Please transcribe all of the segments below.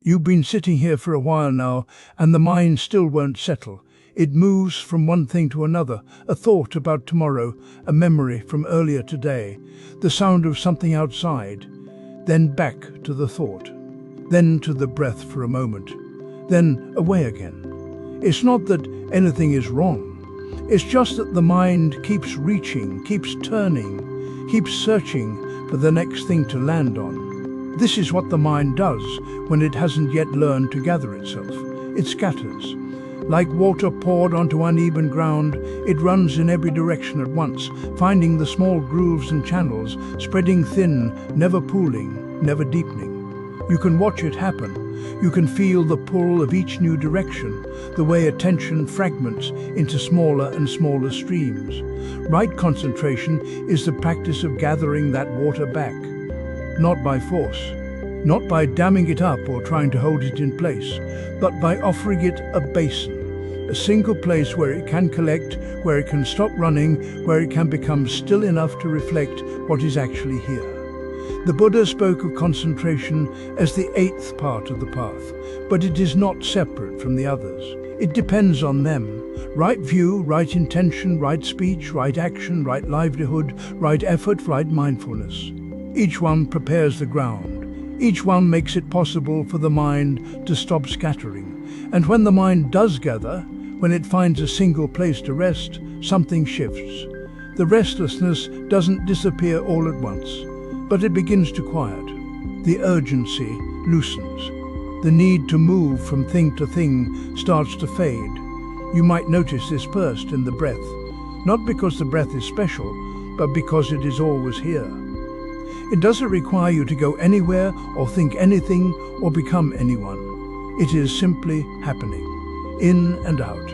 You've been sitting here for a while now, and the mind still won't settle. It moves from one thing to another, a thought about tomorrow, a memory from earlier today, the sound of something outside, then back to the thought, then to the breath for a moment, then away again. It's not that anything is wrong. It's just that the mind keeps reaching, keeps turning, keeps searching for the next thing to land on. This is what the mind does when it hasn't yet learned to gather itself. It scatters. Like water poured onto uneven ground, it runs in every direction at once, finding the small grooves and channels, spreading thin, never pooling, never deepening. You can watch it happen. You can feel the pull of each new direction, the way attention fragments into smaller and smaller streams. Right concentration is the practice of gathering that water back, not by force, not by damming it up or trying to hold it in place, but by offering it a basin, a single place where it can collect, where it can stop running, where it can become still enough to reflect what is actually here. The Buddha spoke of concentration as the eighth part of the path, but it is not separate from the others. It depends on them. Right view, right intention, right speech, right action, right livelihood, right effort, right mindfulness. Each one prepares the ground. Each one makes it possible for the mind to stop scattering. And when the mind does gather, when it finds a single place to rest, something shifts. The restlessness doesn't disappear all at once, but it begins to quiet. The urgency loosens. The need to move from thing to thing starts to fade. You might notice this first in the breath, not because the breath is special, but because it is always here. It doesn't require you to go anywhere or think anything or become anyone. It is simply happening, in and out,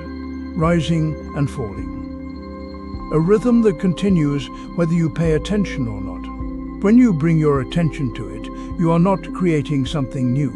rising and falling. A rhythm that continues whether you pay attention or not. When you bring your attention to it, you are not creating something new.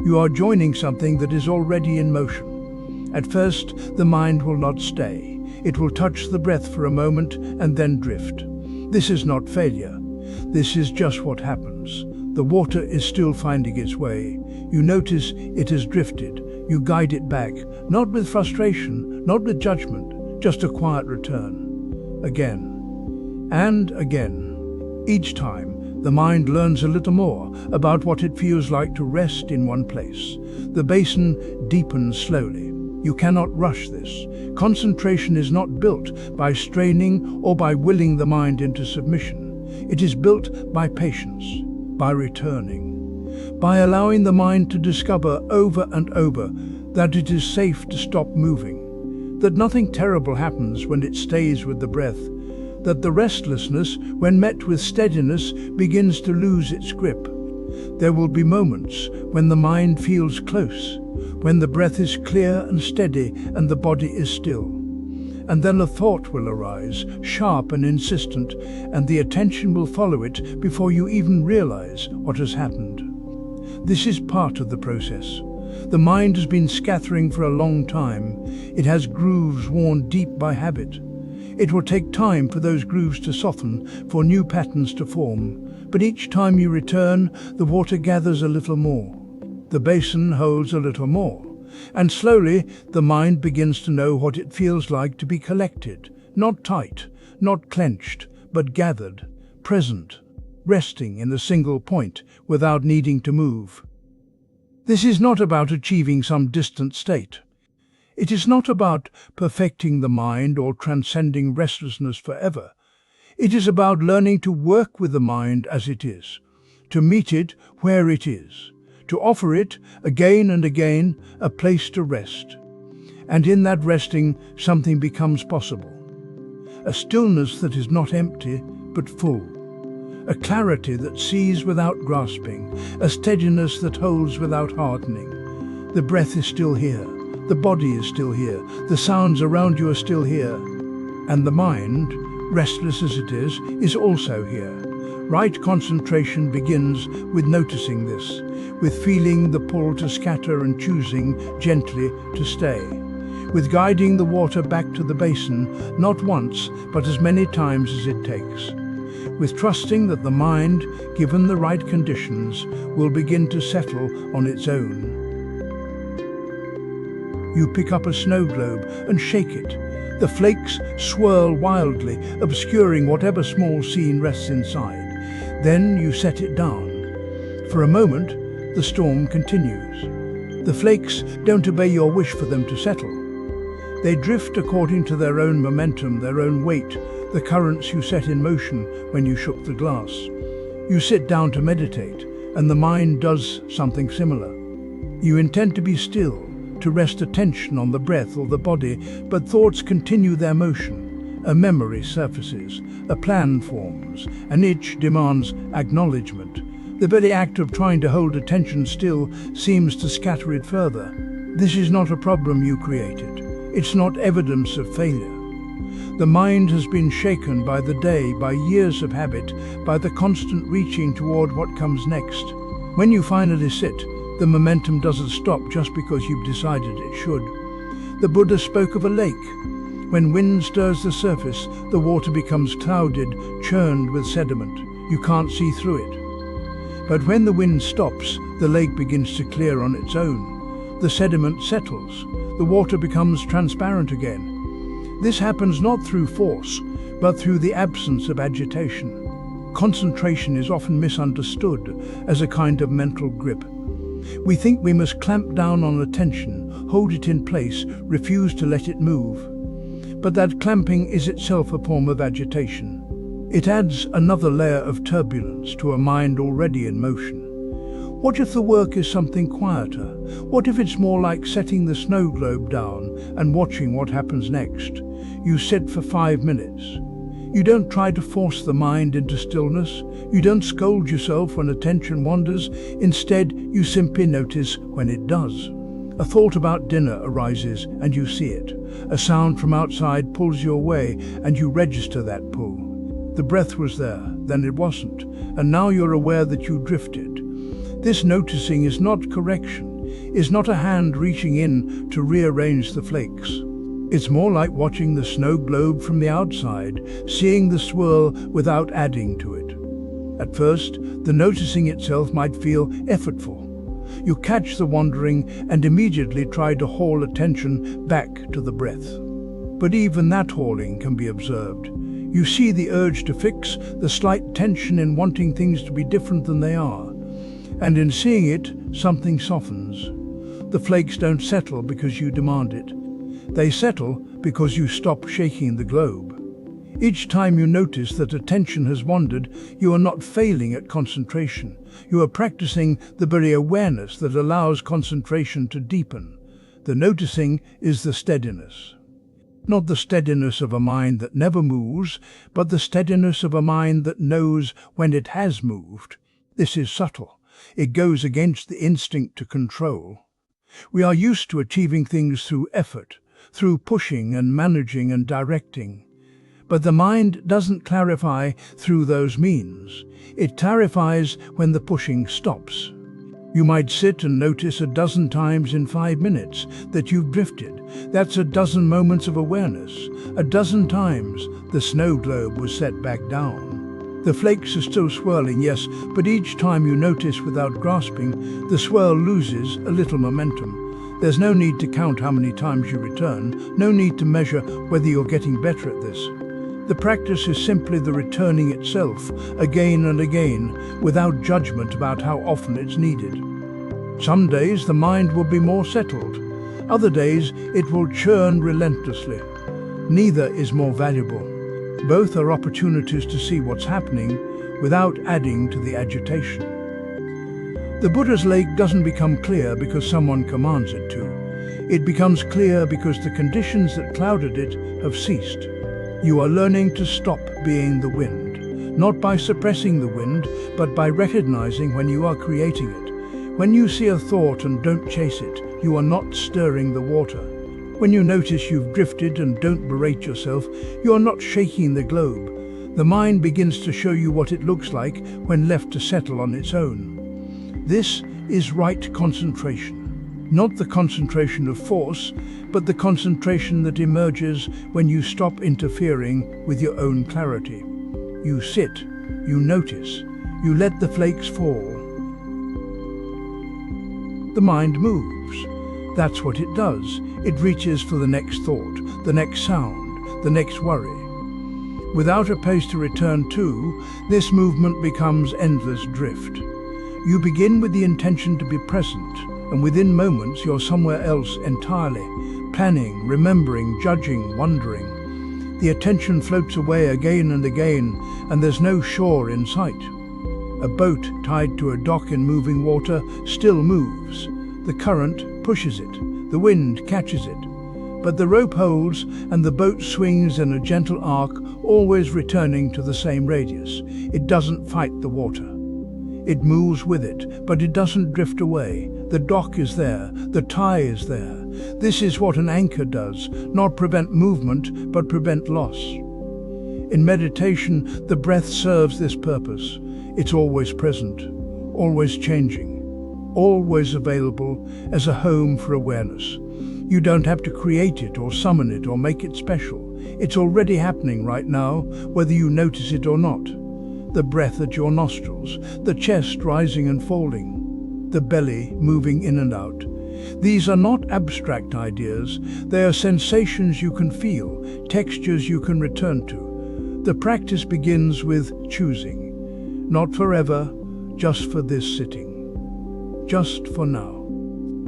You are joining something that is already in motion. At first, the mind will not stay. It will touch the breath for a moment and then drift. This is not failure. This is just what happens. The water is still finding its way. You notice it has drifted. You guide it back, not with frustration, not with judgment, just a quiet return. Again and again. Each time, the mind learns a little more about what it feels like to rest in one place. The basin deepens slowly. You cannot rush this. Concentration is not built by straining or by willing the mind into submission. It is built by patience, by returning, by allowing the mind to discover over and over that it is safe to stop moving, that nothing terrible happens when it stays with the breath, that the restlessness, when met with steadiness, begins to lose its grip. There will be moments when the mind feels close, when the breath is clear and steady and the body is still. And then a thought will arise, sharp and insistent, and the attention will follow it before you even realize what has happened. This is part of the process. The mind has been scattering for a long time. It has grooves worn deep by habit. It will take time for those grooves to soften, for new patterns to form. But each time you return, the water gathers a little more. The basin holds a little more. And slowly, the mind begins to know what it feels like to be collected, not tight, not clenched, but gathered, present, resting in a single point without needing to move. This is not about achieving some distant state. It is not about perfecting the mind or transcending restlessness forever. It is about learning to work with the mind as it is, to meet it where it is, to offer it, again and again, a place to rest. And in that resting, something becomes possible. A stillness that is not empty, but full. A clarity that sees without grasping, a steadiness that holds without hardening. The breath is still here. The body is still here, the sounds around you are still here, and the mind, restless as it is also here. Right concentration begins with noticing this, with feeling the pull to scatter and choosing gently to stay, with guiding the water back to the basin, not once, but as many times as it takes, with trusting that the mind, given the right conditions, will begin to settle on its own. You pick up a snow globe and shake it. The flakes swirl wildly, obscuring whatever small scene rests inside. Then you set it down. For a moment, the storm continues. The flakes don't obey your wish for them to settle. They drift according to their own momentum, their own weight, the currents you set in motion when you shook the glass. You sit down to meditate, and the mind does something similar. You intend to be still, to rest attention on the breath or the body, but thoughts continue their motion. A memory surfaces, a plan forms, an itch demands acknowledgement. The very act of trying to hold attention still seems to scatter it further. This is not a problem you created. It's not evidence of failure. The mind has been shaken by the day, by years of habit, by the constant reaching toward what comes next. When you finally sit, the momentum doesn't stop just because you've decided it should. The Buddha spoke of a lake. When wind stirs the surface, the water becomes clouded, churned with sediment. You can't see through it. But when the wind stops, the lake begins to clear on its own. The sediment settles. The water becomes transparent again. This happens not through force, but through the absence of agitation. Concentration is often misunderstood as a kind of mental grip. We think we must clamp down on attention, hold it in place, refuse to let it move. But that clamping is itself a form of agitation. It adds another layer of turbulence to a mind already in motion. What if the work is something quieter? What if it's more like setting the snow globe down and watching what happens next? You sit for 5 minutes. You don't try to force the mind into stillness. You don't scold yourself when attention wanders. Instead, you simply notice when it does. A thought about dinner arises and you see it. A sound from outside pulls you away and you register that pull. The breath was there, then it wasn't, and now you're aware that you drifted. This noticing is not correction, is not a hand reaching in to rearrange the flakes. It's more like watching the snow globe from the outside, seeing the swirl without adding to it. At first, the noticing itself might feel effortful. You catch the wandering and immediately try to haul attention back to the breath. But even that hauling can be observed. You see the urge to fix, the slight tension in wanting things to be different than they are. And in seeing it, something softens. The flakes don't settle because you demand it. They settle because you stop shaking the globe. Each time you notice that attention has wandered, you are not failing at concentration. You are practicing the very awareness that allows concentration to deepen. The noticing is the steadiness. Not the steadiness of a mind that never moves, but the steadiness of a mind that knows when it has moved. This is subtle. It goes against the instinct to control. We are used to achieving things through effort, through pushing and managing and directing. But the mind doesn't clarify through those means. It clarifies when the pushing stops. You might sit and notice a dozen times in 5 minutes that you've drifted. That's a dozen moments of awareness. A dozen times the snow globe was set back down. The flakes are still swirling, yes, but each time you notice without grasping, the swirl loses a little momentum. There's no need to count how many times you return, no need to measure whether you're getting better at this. The practice is simply the returning itself, again and again, without judgment about how often it's needed. Some days the mind will be more settled. Other days it will churn relentlessly. Neither is more valuable. Both are opportunities to see what's happening without adding to the agitation. The Buddha's lake doesn't become clear because someone commands it to. It becomes clear because the conditions that clouded it have ceased. You are learning to stop being the wind, not by suppressing the wind, but by recognizing when you are creating it. When you see a thought and don't chase it, you are not stirring the water. When you notice you've drifted and don't berate yourself, you are not shaking the globe. The mind begins to show you what it looks like when left to settle on its own. This is right concentration. Not the concentration of force, but the concentration that emerges when you stop interfering with your own clarity. You sit, you notice, you let the flakes fall. The mind moves. That's what it does. It reaches for the next thought, the next sound, the next worry. Without a place to return to, this movement becomes endless drift. You begin with the intention to be present, and within moments you're somewhere else entirely, planning, remembering, judging, wondering. The attention floats away again and again, and there's no shore in sight. A boat tied to a dock in moving water still moves. The current pushes it, the wind catches it. But the rope holds and the boat swings in a gentle arc, always returning to the same radius. It doesn't fight the water. It moves with it, but it doesn't drift away. The dock is there, the tie is there. This is what an anchor does, not prevent movement, but prevent loss. In meditation, the breath serves this purpose. It's always present, always changing, always available as a home for awareness. You don't have to create it or summon it or make it special. It's already happening right now, whether you notice it or not. The breath at your nostrils, the chest rising and folding, the belly moving in and out. These are not abstract ideas. They are sensations you can feel, textures you can return to. The practice begins with choosing. Not forever, just for this sitting. Just for now.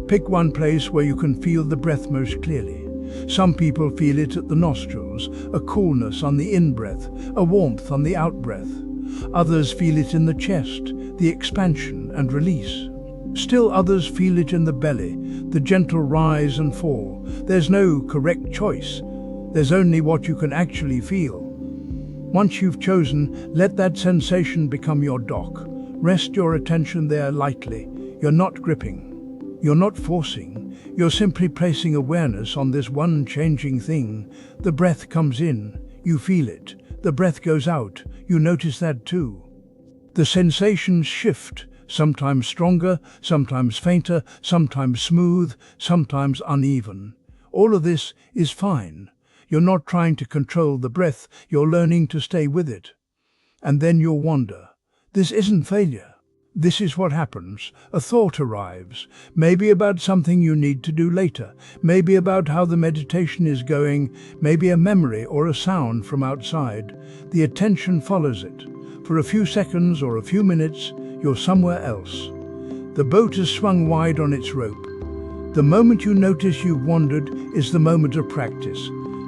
Pick one place where you can feel the breath most clearly. Some people feel it at the nostrils, a coolness on the in-breath, a warmth on the out-breath. Others feel it in the chest, the expansion and release. Still others feel it in the belly, the gentle rise and fall. There's no correct choice. There's only what you can actually feel. Once you've chosen, let that sensation become your dock. Rest your attention there lightly. You're not gripping. You're not forcing. You're simply placing awareness on this one changing thing. The breath comes in. You feel it. The breath goes out. You notice that too. The sensations shift, sometimes stronger, sometimes fainter, sometimes smooth, sometimes uneven. All of this is fine. You're not trying to control the breath. You're learning to stay with it. And then you'll wonder. This isn't failure. This is what happens. A thought arrives, maybe about something you need to do later, maybe about how the meditation is going, maybe a memory or a sound from outside. The attention follows it. For a few seconds or a few minutes, you're somewhere else. The boat has swung wide on its rope. The moment you notice you've wandered is the moment of practice,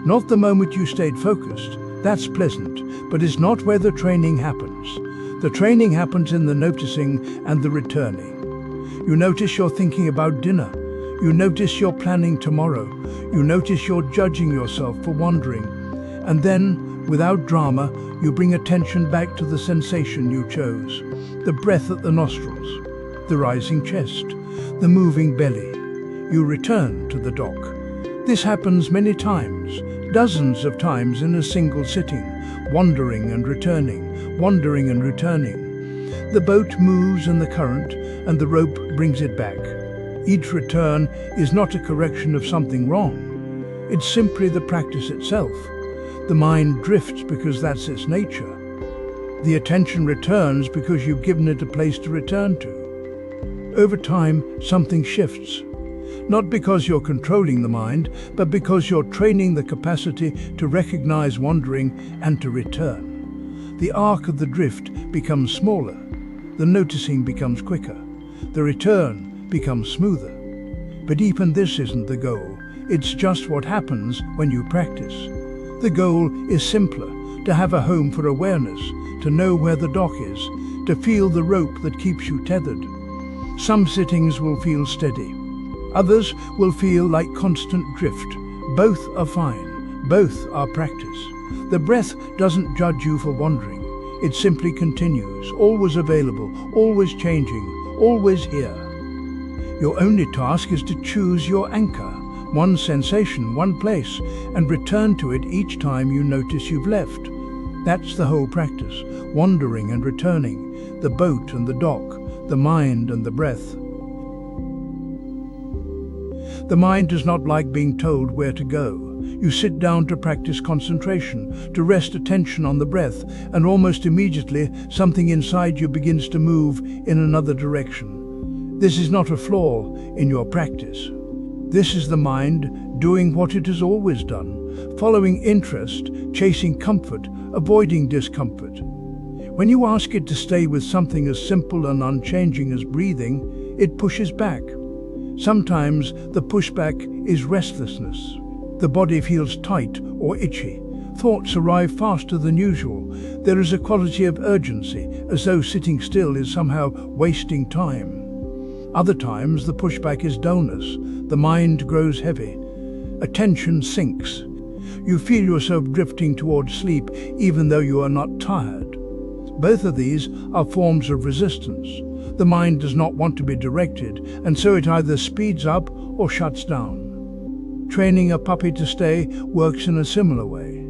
not the moment you stayed focused. That's pleasant, but it's not where the training happens. The training happens in the noticing and the returning. You notice you're thinking about dinner. You notice you're planning tomorrow. You notice you're judging yourself for wandering. And then, without drama, you bring attention back to the sensation you chose. The breath at the nostrils, the rising chest, the moving belly. You return to the dock. This happens many times, dozens of times in a single sitting, wandering and returning, wandering and returning. The boat moves in the current and the rope brings it back. Each return is not a correction of something wrong. It's simply the practice itself. The mind drifts because that's its nature. The attention returns because you've given it a place to return to. Over time, something shifts. Not because you're controlling the mind, but because you're training the capacity to recognize wandering and to return. The arc of the drift becomes smaller. The noticing becomes quicker. The return becomes smoother. But even this isn't the goal. It's just what happens when you practice. The goal is simpler, to have a home for awareness, to know where the dock is, to feel the rope that keeps you tethered. Some sittings will feel steady. Others will feel like constant drift. Both are fine. Both are practice. The breath doesn't judge you for wandering. It simply continues, always available, always changing, always here. Your only task is to choose your anchor, one sensation, one place, and return to it each time you notice you've left. That's the whole practice, wandering and returning, the boat and the dock, the mind and the breath. The mind does not like being told where to go. You sit down to practice concentration, to rest attention on the breath, and almost immediately something inside you begins to move in another direction. This is not a flaw in your practice. This is the mind doing what it has always done, following interest, chasing comfort, avoiding discomfort. When you ask it to stay with something as simple and unchanging as breathing, it pushes back. Sometimes the pushback is restlessness. The body feels tight or itchy. Thoughts arrive faster than usual. There is a quality of urgency, as though sitting still is somehow wasting time. Other times the pushback is dullness. The mind grows heavy. Attention sinks. You feel yourself drifting towards sleep even though you are not tired. Both of these are forms of resistance. The mind does not want to be directed, and so it either speeds up or shuts down. Training a puppy to stay works in a similar way.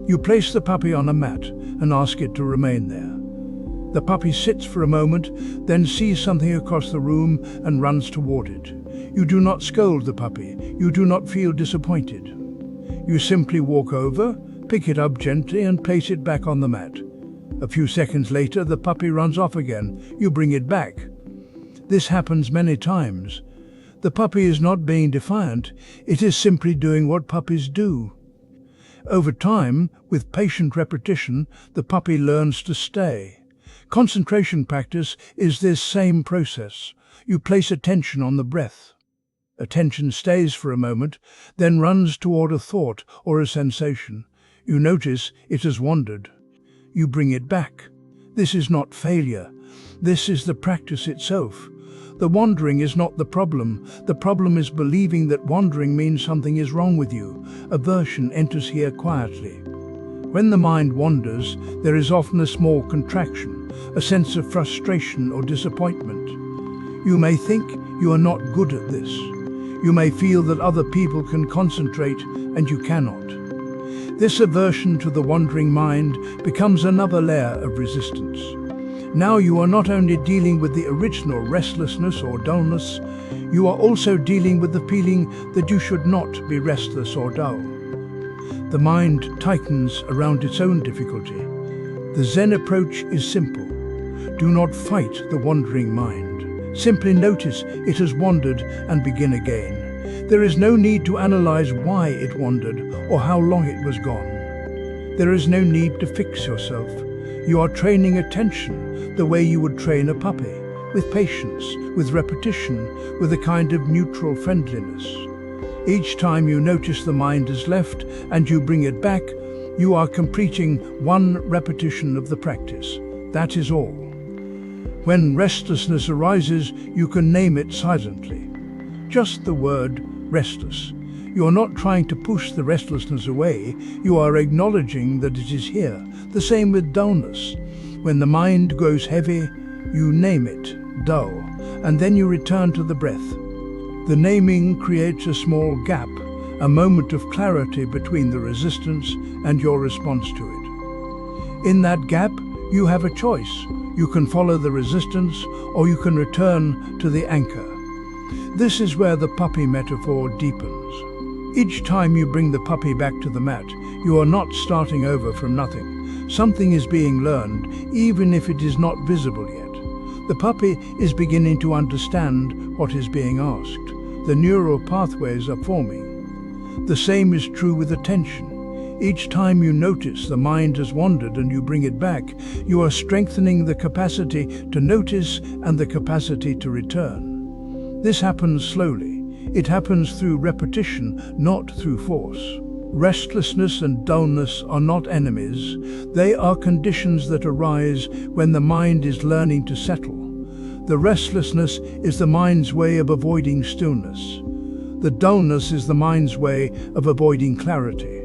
You place the puppy on a mat and ask it to remain there. The puppy sits for a moment, then sees something across the room and runs toward it. You do not scold the puppy. You do not feel disappointed. You simply walk over, pick it up gently and place it back on the mat. A few seconds later, the puppy runs off again. You bring it back. This happens many times. The puppy is not being defiant. It is simply doing what puppies do. Over time, with patient repetition, the puppy learns to stay. Concentration practice is this same process. You place attention on the breath. Attention stays for a moment, then runs toward a thought or a sensation. You notice it has wandered. You bring it back. This is not failure. This is the practice itself. The wandering is not the problem. The problem is believing that wandering means something is wrong with you. Aversion enters here quietly. When the mind wanders, there is often a small contraction, a sense of frustration or disappointment. You may think you are not good at this. You may feel that other people can concentrate and you cannot. This aversion to the wandering mind becomes another layer of resistance. Now you are not only dealing with the original restlessness or dullness, you are also dealing with the feeling that you should not be restless or dull. The mind tightens around its own difficulty. The Zen approach is simple. Do not fight the wandering mind. Simply notice it has wandered and begin again. There is no need to analyze why it wandered or how long it was gone. There is no need to fix yourself. You are training attention the way you would train a puppy, with patience, with repetition, with a kind of neutral friendliness. Each time you notice the mind has left and you bring it back, you are completing one repetition of the practice. That is all. When restlessness arises, you can name it silently. Just the word restless. You are not trying to push the restlessness away, you are acknowledging that it is here. The same with dullness. When the mind grows heavy, you name it, dull, and then you return to the breath. The naming creates a small gap, a moment of clarity between the resistance and your response to it. In that gap, you have a choice. You can follow the resistance or you can return to the anchor. This is where the puppy metaphor deepens. Each time you bring the puppy back to the mat, you are not starting over from nothing. Something is being learned, even if it is not visible yet. The puppy is beginning to understand what is being asked. The neural pathways are forming. The same is true with attention. Each time you notice the mind has wandered and you bring it back, you are strengthening the capacity to notice and the capacity to return. This happens slowly. It happens through repetition, not through force. Restlessness and dullness are not enemies. They are conditions that arise when the mind is learning to settle. The restlessness is the mind's way of avoiding stillness. The dullness is the mind's way of avoiding clarity.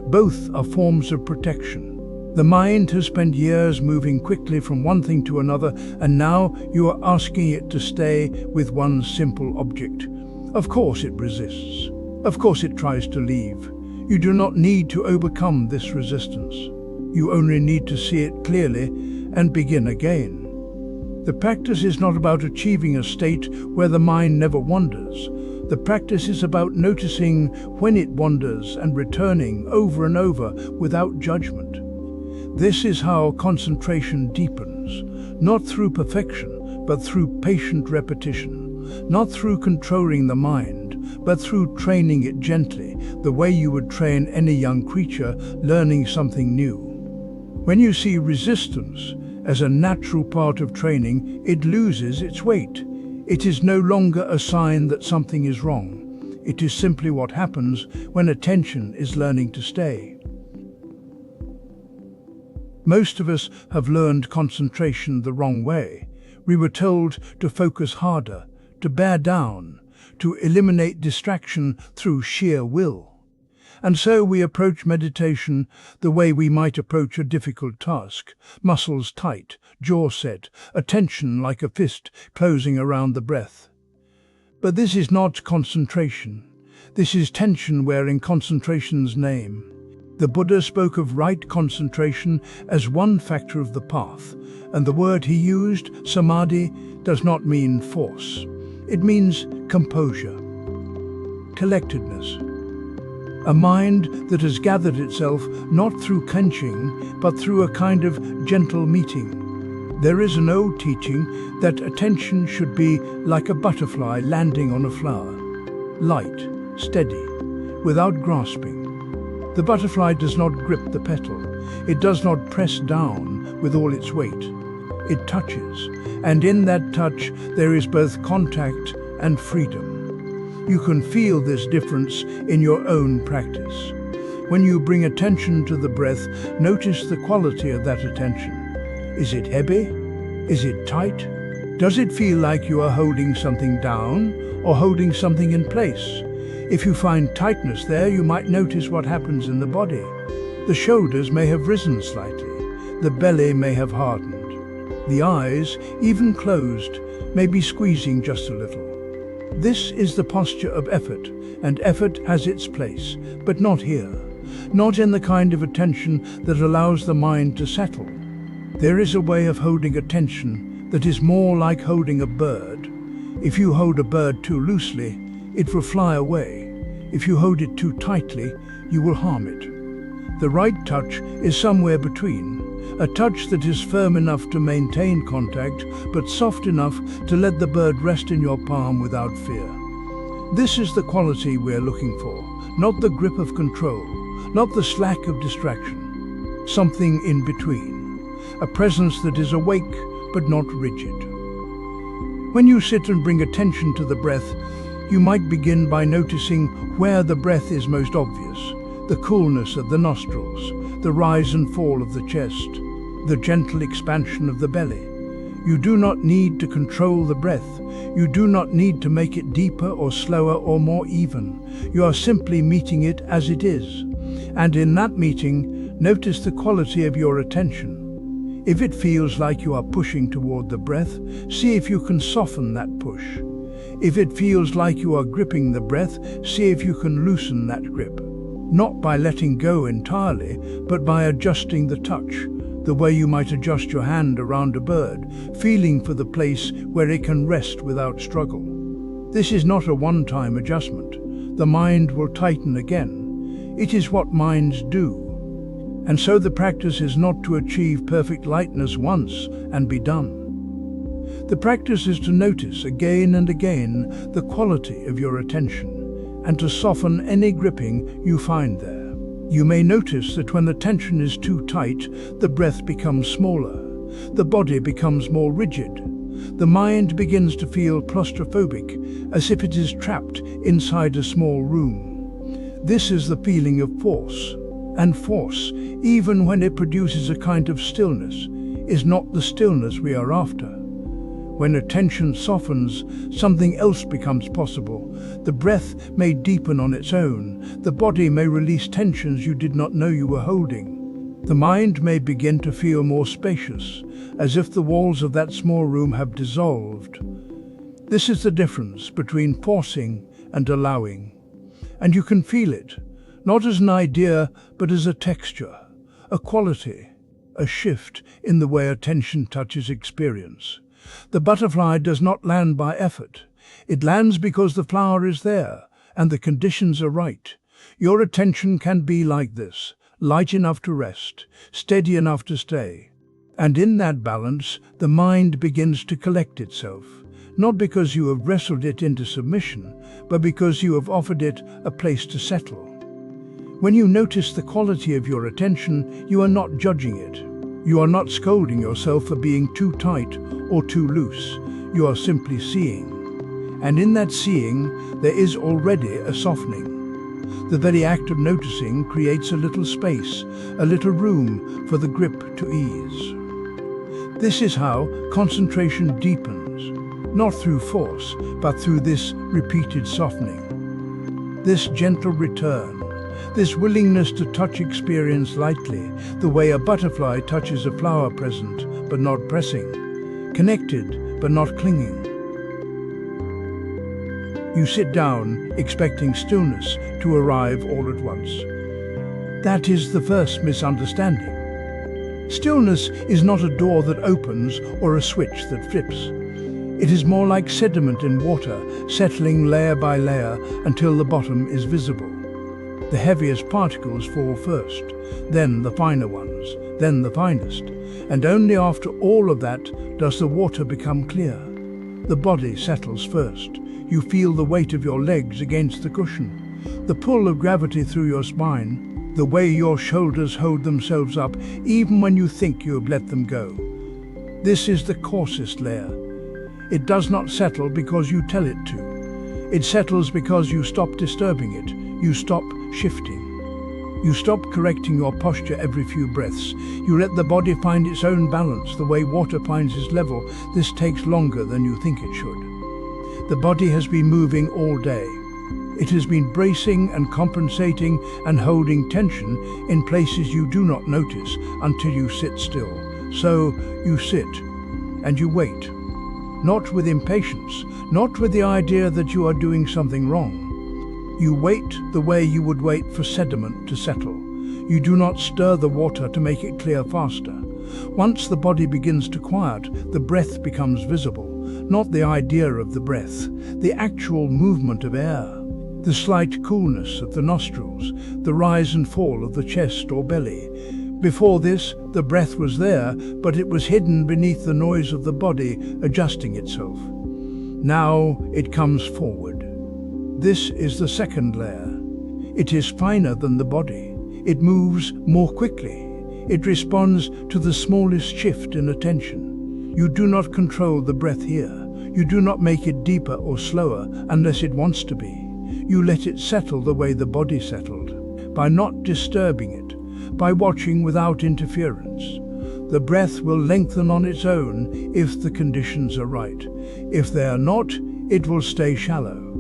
Both are forms of protection. The mind has spent years moving quickly from one thing to another, and now you are asking it to stay with one simple object. Of course it resists. Of course it tries to leave. You do not need to overcome this resistance. You only need to see it clearly and begin again. The practice is not about achieving a state where the mind never wanders. The practice is about noticing when it wanders and returning over and over without judgment. This is how concentration deepens, not through perfection, but through patient repetition, not through controlling the mind, but through training it gently, the way you would train any young creature learning something new. When you see resistance as a natural part of training, it loses its weight. It is no longer a sign that something is wrong. It is simply what happens when attention is learning to stay. Most of us have learned concentration the wrong way. We were told to focus harder, to bear down, to eliminate distraction through sheer will. And so we approach meditation the way we might approach a difficult task: muscles tight, jaw set, attention like a fist closing around the breath. But this is not concentration. This is tension wearing concentration's name. The Buddha spoke of right concentration as one factor of the path, and the word he used, samadhi, does not mean force. It means composure, collectedness. A mind that has gathered itself not through clenching, but through a kind of gentle meeting. There is an old teaching that attention should be like a butterfly landing on a flower, light, steady, without grasping. The butterfly does not grip the petal. It does not press down with all its weight. It touches, and in that touch there is both contact and freedom. You can feel this difference in your own practice. When you bring attention to the breath, notice the quality of that attention. Is it heavy? Is it tight? Does it feel like you are holding something down or holding something in place? If you find tightness there, you might notice what happens in the body. The shoulders may have risen slightly. The belly may have hardened. The eyes, even closed, may be squeezing just a little. This is the posture of effort, and effort has its place, but not here. Not in the kind of attention that allows the mind to settle. There is a way of holding attention that is more like holding a bird. If you hold a bird too loosely, it will fly away. If you hold it too tightly, you will harm it. The right touch is somewhere between, a touch that is firm enough to maintain contact, but soft enough to let the bird rest in your palm without fear. This is the quality we're looking for, not the grip of control, not the slack of distraction. Something in between, a presence that is awake but not rigid. When you sit and bring attention to the breath, you might begin by noticing where the breath is most obvious: the coolness of the nostrils, the rise and fall of the chest, the gentle expansion of the belly. You do not need to control the breath. You do not need to make it deeper or slower or more even. You are simply meeting it as it is. And in that meeting, notice the quality of your attention. If it feels like you are pushing toward the breath, see if you can soften that push. If it feels like you are gripping the breath, see if you can loosen that grip. Not by letting go entirely, but by adjusting the touch, the way you might adjust your hand around a bird, feeling for the place where it can rest without struggle. This is not a one-time adjustment. The mind will tighten again. It is what minds do. And so the practice is not to achieve perfect lightness once and be done. The practice is to notice again and again the quality of your attention, and to soften any gripping you find there. You may notice that when the tension is too tight, the breath becomes smaller, the body becomes more rigid, the mind begins to feel claustrophobic, as if it is trapped inside a small room. This is the feeling of force, and force, even when it produces a kind of stillness, is not the stillness we are after. When attention softens, something else becomes possible. The breath may deepen on its own. The body may release tensions you did not know you were holding. The mind may begin to feel more spacious, as if the walls of that small room have dissolved. This is the difference between forcing and allowing. And you can feel it, not as an idea, but as a texture, a quality, a shift in the way attention touches experience. The butterfly does not land by effort. It lands because the flower is there and the conditions are right. Your attention can be like this, light enough to rest, steady enough to stay. And in that balance, the mind begins to collect itself, not because you have wrestled it into submission, but because you have offered it a place to settle. When you notice the quality of your attention, you are not judging it. You are not scolding yourself for being too tight or too loose. You are simply seeing. And in that seeing, there is already a softening. The very act of noticing creates a little space, a little room for the grip to ease. This is how concentration deepens, not through force, but through this repeated softening. This gentle return, this willingness to touch experience lightly, the way a butterfly touches a flower present but not pressing, connected but not clinging. You sit down expecting stillness to arrive all at once. That is the first misunderstanding. Stillness is not a door that opens or a switch that flips. It is more like sediment in water, settling layer by layer until the bottom is visible. The heaviest particles fall first, then the finer ones, then the finest, and only after all of that does the water become clear. The body settles first. You feel the weight of your legs against the cushion, the pull of gravity through your spine, the way your shoulders hold themselves up even when you think you have let them go. This is the coarsest layer. It does not settle because you tell it to. It settles because you stop disturbing it. You stop shifting. You stop correcting your posture every few breaths. You let the body find its own balance, the way water finds its level. This takes longer than you think it should. The body has been moving all day. It has been bracing and compensating and holding tension in places you do not notice until you sit still. So you sit and you wait. Not with impatience, not with the idea that you are doing something wrong. You wait the way you would wait for sediment to settle. You do not stir the water to make it clear faster. Once the body begins to quiet, the breath becomes visible. Not the idea of the breath, the actual movement of air, the slight coolness of the nostrils, the rise and fall of the chest or belly. Before this, the breath was there, but it was hidden beneath the noise of the body adjusting itself. Now it comes forward. This is the second layer. It is finer than the body. It moves more quickly. It responds to the smallest shift in attention. You do not control the breath here. You do not make it deeper or slower unless it wants to be. You let it settle the way the body settled, by not disturbing it, by watching without interference. The breath will lengthen on its own if the conditions are right. If they are not, it will stay shallow.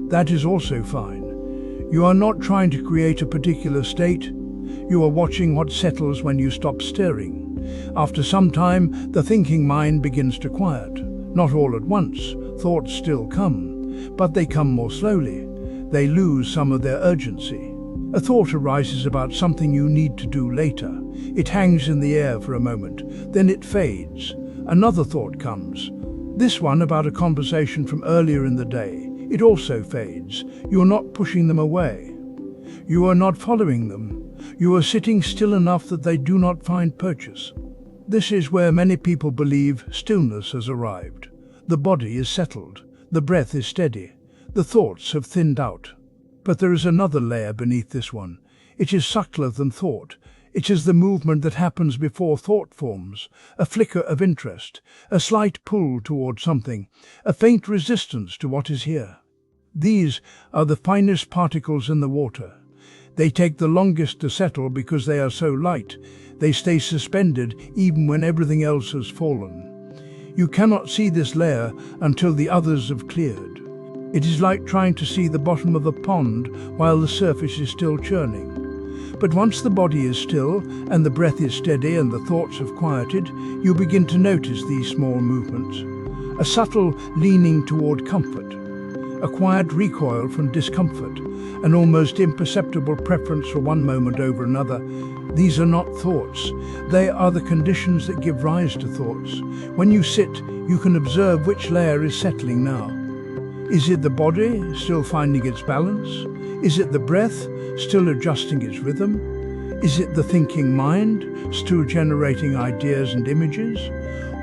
That is also fine. You are not trying to create a particular state. You are watching what settles when you stop stirring. After some time, the thinking mind begins to quiet. Not all at once. Thoughts still come, but they come more slowly. They lose some of their urgency. A thought arises about something you need to do later. It hangs in the air for a moment, then it fades. Another thought comes. This one about a conversation from earlier in the day. It also fades. You are not pushing them away. You are not following them. You are sitting still enough that they do not find purchase. This is where many people believe stillness has arrived. The body is settled. The breath is steady. The thoughts have thinned out. But there is another layer beneath this one. It is subtler than thought. It is the movement that happens before thought forms, a flicker of interest, a slight pull toward something, a faint resistance to what is here. These are the finest particles in the water. They take the longest to settle because they are so light. They stay suspended even when everything else has fallen. You cannot see this layer until the others have cleared. It is like trying to see the bottom of a pond while the surface is still churning. But once the body is still and the breath is steady and the thoughts have quieted, you begin to notice these small movements. A subtle leaning toward comfort, a quiet recoil from discomfort, an almost imperceptible preference for one moment over another. These are not thoughts. They are the conditions that give rise to thoughts. When you sit, you can observe which layer is settling now. Is it the body still finding its balance? Is it the breath still adjusting its rhythm? Is it the thinking mind still generating ideas and images?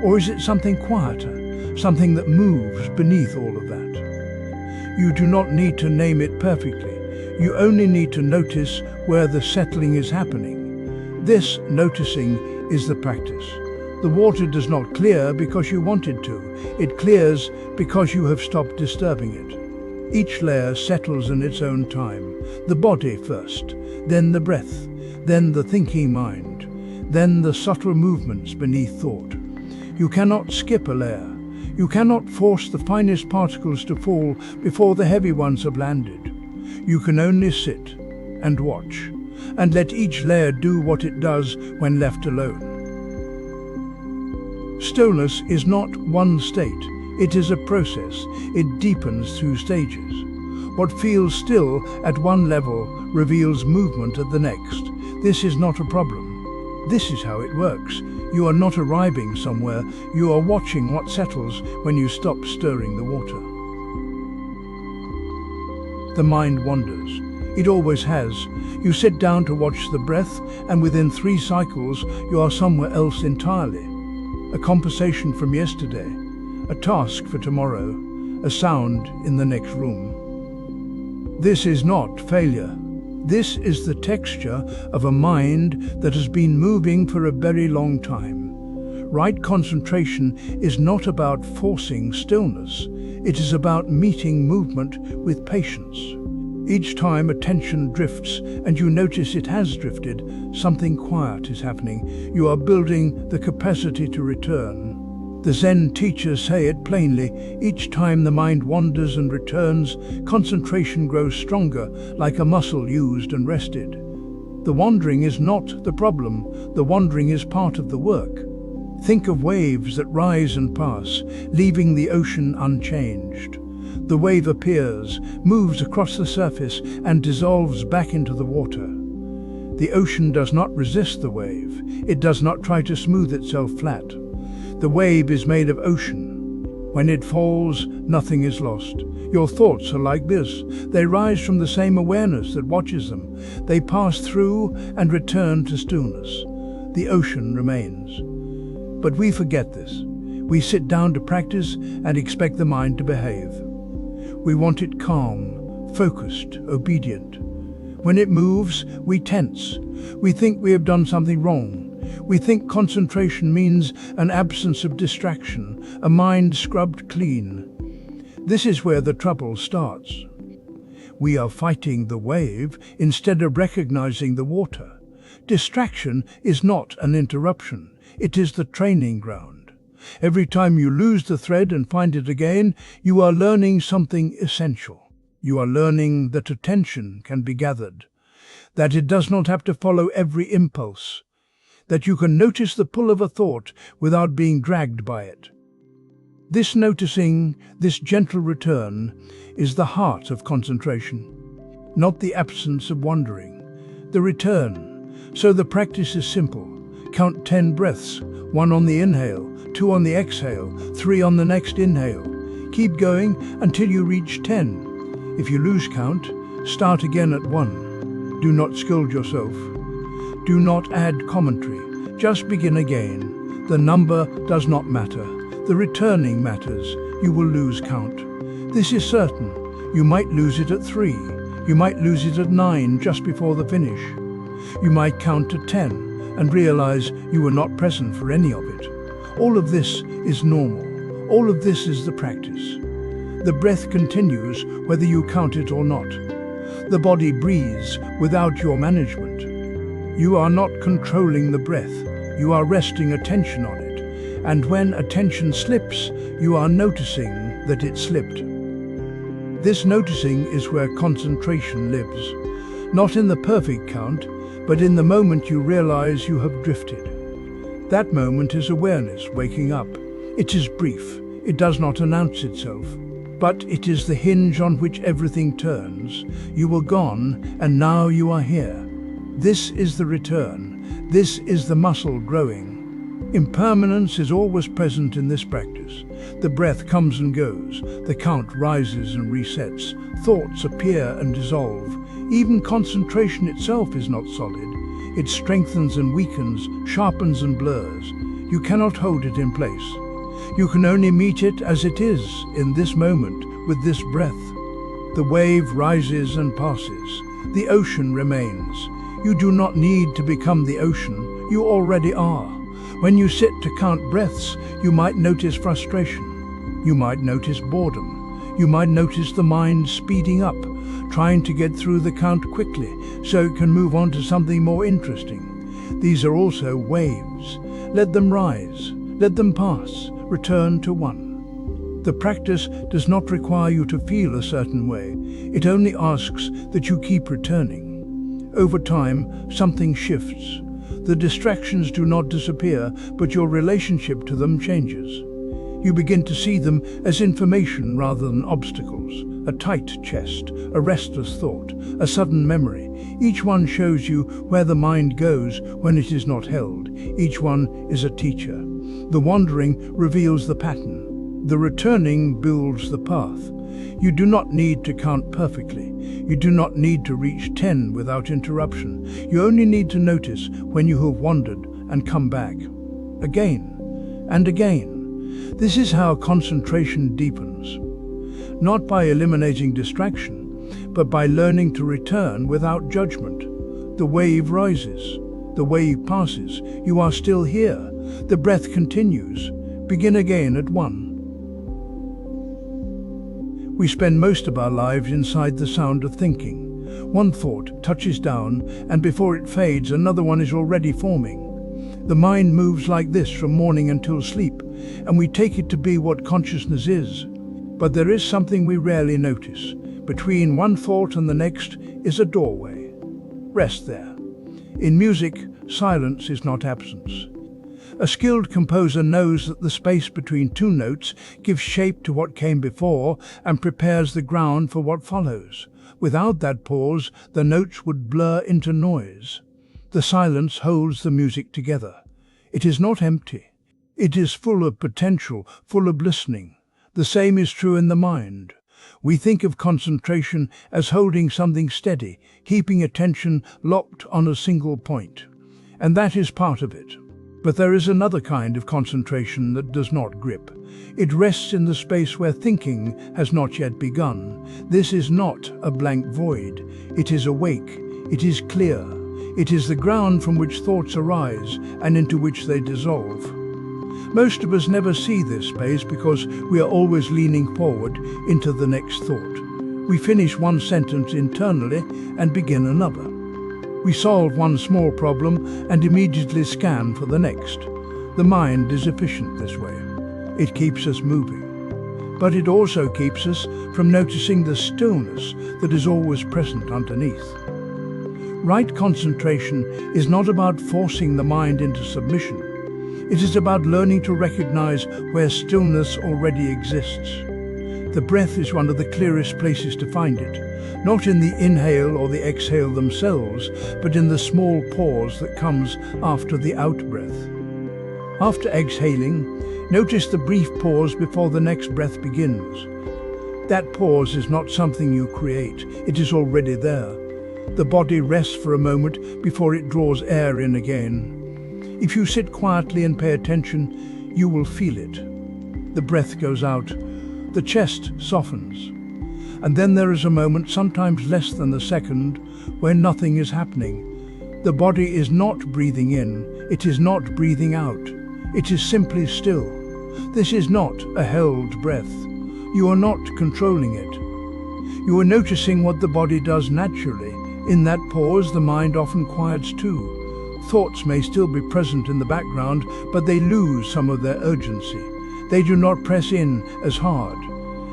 Or is it something quieter, something that moves beneath all of that. You do not need to name it perfectly. You only need to notice where the settling is happening. This noticing is the practice. The water does not clear because you want it to. It clears because you have stopped disturbing it. Each layer settles in its own time. The body first, then the breath, then the thinking mind, then the subtle movements beneath thought. You cannot skip a layer. You cannot force the finest particles to fall before the heavy ones have landed. You can only sit and watch, and let each layer do what it does when left alone. Stillness is not one state, it is a process. It deepens through stages. What feels still at one level reveals movement at the next. This is not a problem. This is how it works. You are not arriving somewhere, you are watching what settles when you stop stirring the water. The mind wanders. It always has. You sit down to watch the breath, and within 3 cycles you are somewhere else entirely. A conversation from yesterday, a task for tomorrow, a sound in the next room. This is not failure. This is the texture of a mind that has been moving for a very long time. Right concentration is not about forcing stillness. It is about meeting movement with patience. Each time attention drifts and you notice it has drifted, something quiet is happening. You are building the capacity to return. The Zen teachers say it plainly. Each time the mind wanders and returns, concentration grows stronger, like a muscle used and rested. The wandering is not the problem. The wandering is part of the work. Think of waves that rise and pass, leaving the ocean unchanged. The wave appears, moves across the surface, and dissolves back into the water. The ocean does not resist the wave. It does not try to smooth itself flat. The wave is made of ocean. When it falls, nothing is lost. Your thoughts are like this. They rise from the same awareness that watches them. They pass through and return to stillness. The ocean remains. But we forget this. We sit down to practice and expect the mind to behave. We want it calm, focused, obedient. When it moves, we tense. We think we have done something wrong. We think concentration means an absence of distraction, a mind scrubbed clean. This is where the trouble starts. We are fighting the wave instead of recognizing the water. Distraction is not an interruption. It is the training ground. Every time you lose the thread and find it again, you are learning something essential. You are learning that attention can be gathered, that it does not have to follow every impulse, that you can notice the pull of a thought without being dragged by it. This noticing, this gentle return, is the heart of concentration, not the absence of wandering, the return. So the practice is simple. Count 10 breaths, 1 on the inhale, 2 on the exhale, 3 on the next inhale. Keep going until you reach 10. If you lose count, start again at 1. Do not scold yourself. Do not add commentary. Just begin again. The number does not matter. The returning matters. You will lose count. This is certain. You might lose it at 3. You might lose it at 9 just before the finish. You might count to 10 and realize you were not present for any of it. All of this is normal. All of this is the practice. The breath continues whether you count it or not. The body breathes without your management. You are not controlling the breath. You are resting attention on it. And when attention slips, you are noticing that it slipped. This noticing is where concentration lives. Not in the perfect count, but in the moment you realize you have drifted. That moment is awareness waking up. It is brief. It does not announce itself. But it is the hinge on which everything turns. You were gone, and now you are here. This is the return. This is the muscle growing. Impermanence is always present in this practice. The breath comes and goes. The count rises and resets. Thoughts appear and dissolve. Even concentration itself is not solid. It strengthens and weakens, sharpens and blurs. You cannot hold it in place. You can only meet it as it is, in this moment, with this breath. The wave rises and passes. The ocean remains. You do not need to become the ocean. You already are. When you sit to count breaths, you might notice frustration. You might notice boredom. You might notice the mind speeding up, trying to get through the count quickly so it can move on to something more interesting. These are also waves. Let them rise. Let them pass. Return to one. The practice does not require you to feel a certain way. It only asks that you keep returning. Over time, something shifts. The distractions do not disappear, but your relationship to them changes. You begin to see them as information rather than obstacles. A tight chest, a restless thought, a sudden memory. Each one shows you where the mind goes when it is not held. Each one is a teacher. The wandering reveals the pattern. The returning builds the path. You do not need to count perfectly. You do not need to reach 10 without interruption. You only need to notice when you have wandered and come back. Again and again. This is how concentration deepens. Not by eliminating distraction, but by learning to return without judgment. The wave rises. The wave passes. You are still here. The breath continues. Begin again at one. We spend most of our lives inside the sound of thinking. One thought touches down, and before it fades, another one is already forming. The mind moves like this from morning until sleep, and we take it to be what consciousness is. But there is something we rarely notice. Between one thought and the next is a doorway. Rest there. In music, silence is not absence. A skilled composer knows that the space between two notes gives shape to what came before and prepares the ground for what follows. Without that pause, the notes would blur into noise. The silence holds the music together. It is not empty. It is full of potential, full of listening. The same is true in the mind. We think of concentration as holding something steady, keeping attention locked on a single point. And that is part of it. But there is another kind of concentration that does not grip. It rests in the space where thinking has not yet begun. This is not a blank void. It is awake. It is clear. It is the ground from which thoughts arise and into which they dissolve. Most of us never see this space because we are always leaning forward into the next thought. We finish one sentence internally and begin another. We solve one small problem and immediately scan for the next. The mind is efficient this way. It keeps us moving. But it also keeps us from noticing the stillness that is always present underneath. Right concentration is not about forcing the mind into submission. It is about learning to recognize where stillness already exists. The breath is one of the clearest places to find it, not in the inhale or the exhale themselves, but in the small pause that comes after the out-breath. After exhaling, notice the brief pause before the next breath begins. That pause is not something you create, it is already there. The body rests for a moment before it draws air in again. If you sit quietly and pay attention, you will feel it. The breath goes out. The chest softens. And then there is a moment, sometimes less than a second, where nothing is happening. The body is not breathing in. It is not breathing out. It is simply still. This is not a held breath. You are not controlling it. You are noticing what the body does naturally. In that pause, the mind often quiets too. Thoughts may still be present in the background, but they lose some of their urgency. They do not press in as hard.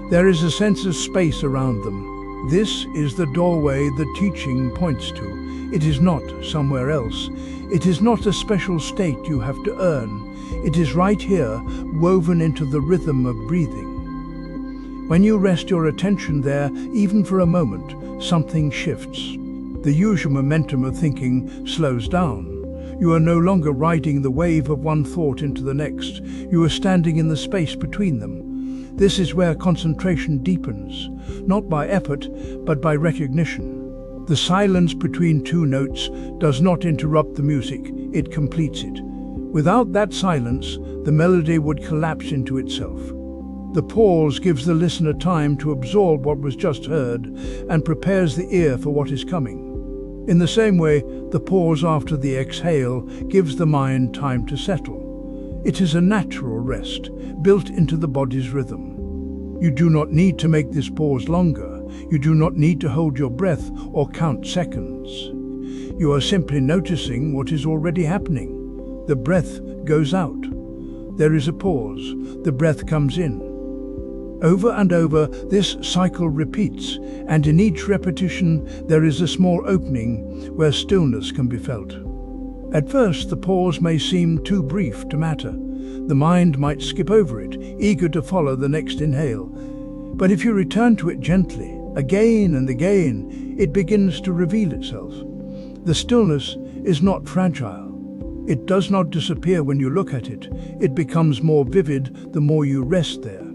There is a sense of space around them. This is the doorway the teaching points to. It is not somewhere else. It is not a special state you have to earn. It is right here, woven into the rhythm of breathing. When you rest your attention there, even for a moment, something shifts. The usual momentum of thinking slows down. You are no longer riding the wave of one thought into the next. You are standing in the space between them. This is where concentration deepens, not by effort, but by recognition. The silence between two notes does not interrupt the music, it completes it. Without that silence, the melody would collapse into itself. The pause gives the listener time to absorb what was just heard and prepares the ear for what is coming. In the same way, the pause after the exhale gives the mind time to settle. It is a natural rest, built into the body's rhythm. You do not need to make this pause longer. You do not need to hold your breath or count seconds. You are simply noticing what is already happening. The breath goes out. There is a pause. The breath comes in. Over and over, this cycle repeats, and in each repetition, there is a small opening where stillness can be felt. At first, the pause may seem too brief to matter. The mind might skip over it, eager to follow the next inhale. But if you return to it gently, again and again, it begins to reveal itself. The stillness is not fragile. It does not disappear when you look at it. It becomes more vivid the more you rest there.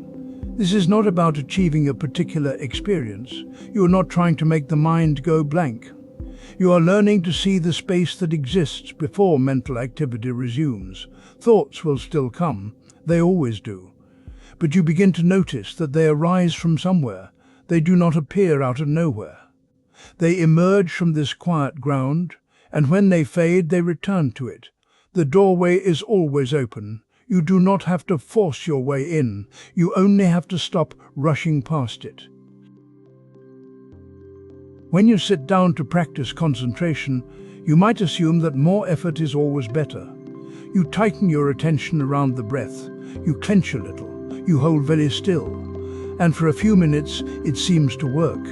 This is not about achieving a particular experience. You are not trying to make the mind go blank. You are learning to see the space that exists before mental activity resumes. Thoughts will still come, they always do. But you begin to notice that they arise from somewhere. They do not appear out of nowhere. They emerge from this quiet ground, and when they fade, they return to it. The doorway is always open. You do not have to force your way in. You only have to stop rushing past it. When you sit down to practice concentration, you might assume that more effort is always better. You tighten your attention around the breath. You clench a little. You hold very still. And for a few minutes, it seems to work.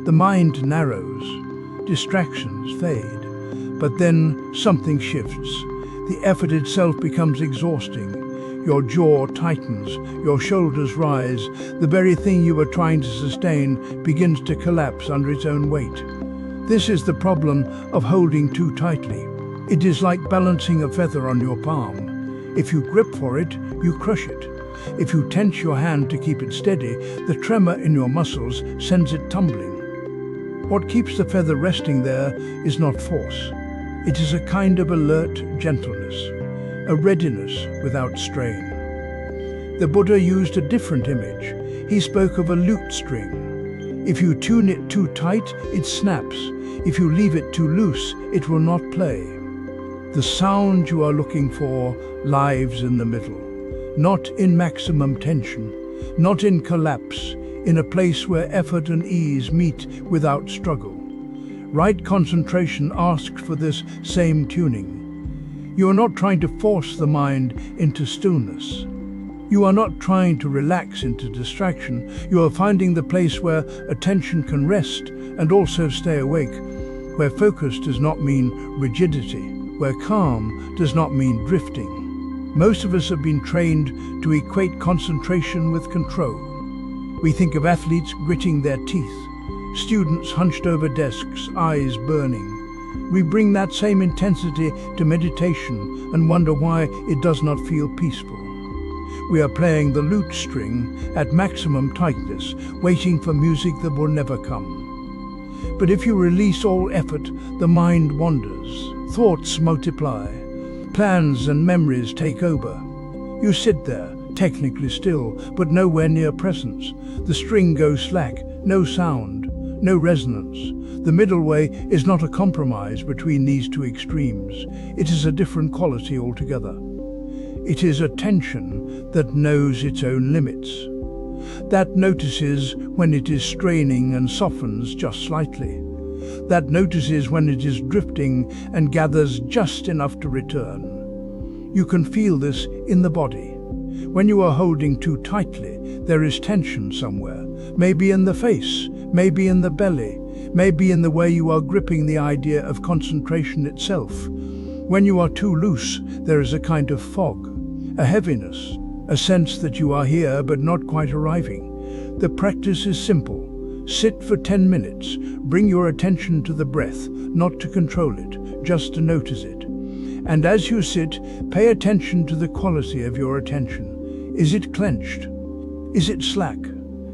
The mind narrows. Distractions fade. But then something shifts. The effort itself becomes exhausting. Your jaw tightens, your shoulders rise. The very thing you were trying to sustain begins to collapse under its own weight. This is the problem of holding too tightly. It is like balancing a feather on your palm. If you grip for it, you crush it. If you tense your hand to keep it steady, the tremor in your muscles sends it tumbling. What keeps the feather resting there is not force. It is a kind of alert gentleness, a readiness without strain. The Buddha used a different image. He spoke of a lute string. If you tune it too tight, it snaps. If you leave it too loose, it will not play. The sound you are looking for lies in the middle, not in maximum tension, not in collapse, in a place where effort and ease meet without struggle. Right concentration asks for this same tuning. You are not trying to force the mind into stillness. You are not trying to relax into distraction. You are finding the place where attention can rest and also stay awake, where focus does not mean rigidity, where calm does not mean drifting. Most of us have been trained to equate concentration with control. We think of athletes gritting their teeth, students hunched over desks, eyes burning. We bring that same intensity to meditation and wonder why it does not feel peaceful. We are playing the lute string at maximum tightness, waiting for music that will never come. But if you release all effort, the mind wanders, thoughts multiply, plans and memories take over. You sit there, technically still, but nowhere near presence. The string goes slack, no sound, no resonance. The middle way is not a compromise between these two extremes. It is a different quality altogether. It is a tension that knows its own limits, that notices when it is straining and softens just slightly, that notices when it is drifting and gathers just enough to return. You can feel this in the body. When you are holding too tightly, there is tension somewhere, maybe in the face, maybe in the belly, maybe in the way you are gripping the idea of concentration itself. When you are too loose, there is a kind of fog, a heaviness, a sense that you are here but not quite arriving. The practice is simple. Sit for 10 minutes. Bring your attention to the breath, not to control it, just to notice it. And as you sit, pay attention to the quality of your attention. Is it clenched? Is it slack?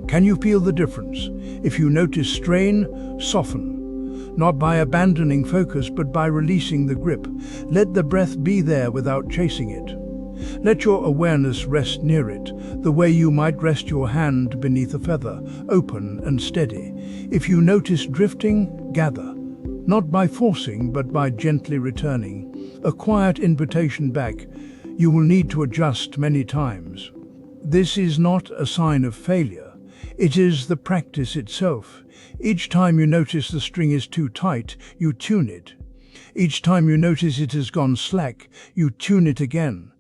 Can you feel the difference? If you notice strain, soften. not by abandoning focus but by releasing the grip. Let the breath be there without chasing it. Let your awareness rest near it, the way you might rest your hand beneath a feather, open and steady. If you notice drifting, gather, not by forcing but by gently returning, a quiet invitation back. You will need to adjust many times. This is not a sign of failure. It is the practice itself. Each time you notice the string is too tight, you tune it. Each time you notice it has gone slack, you tune it again.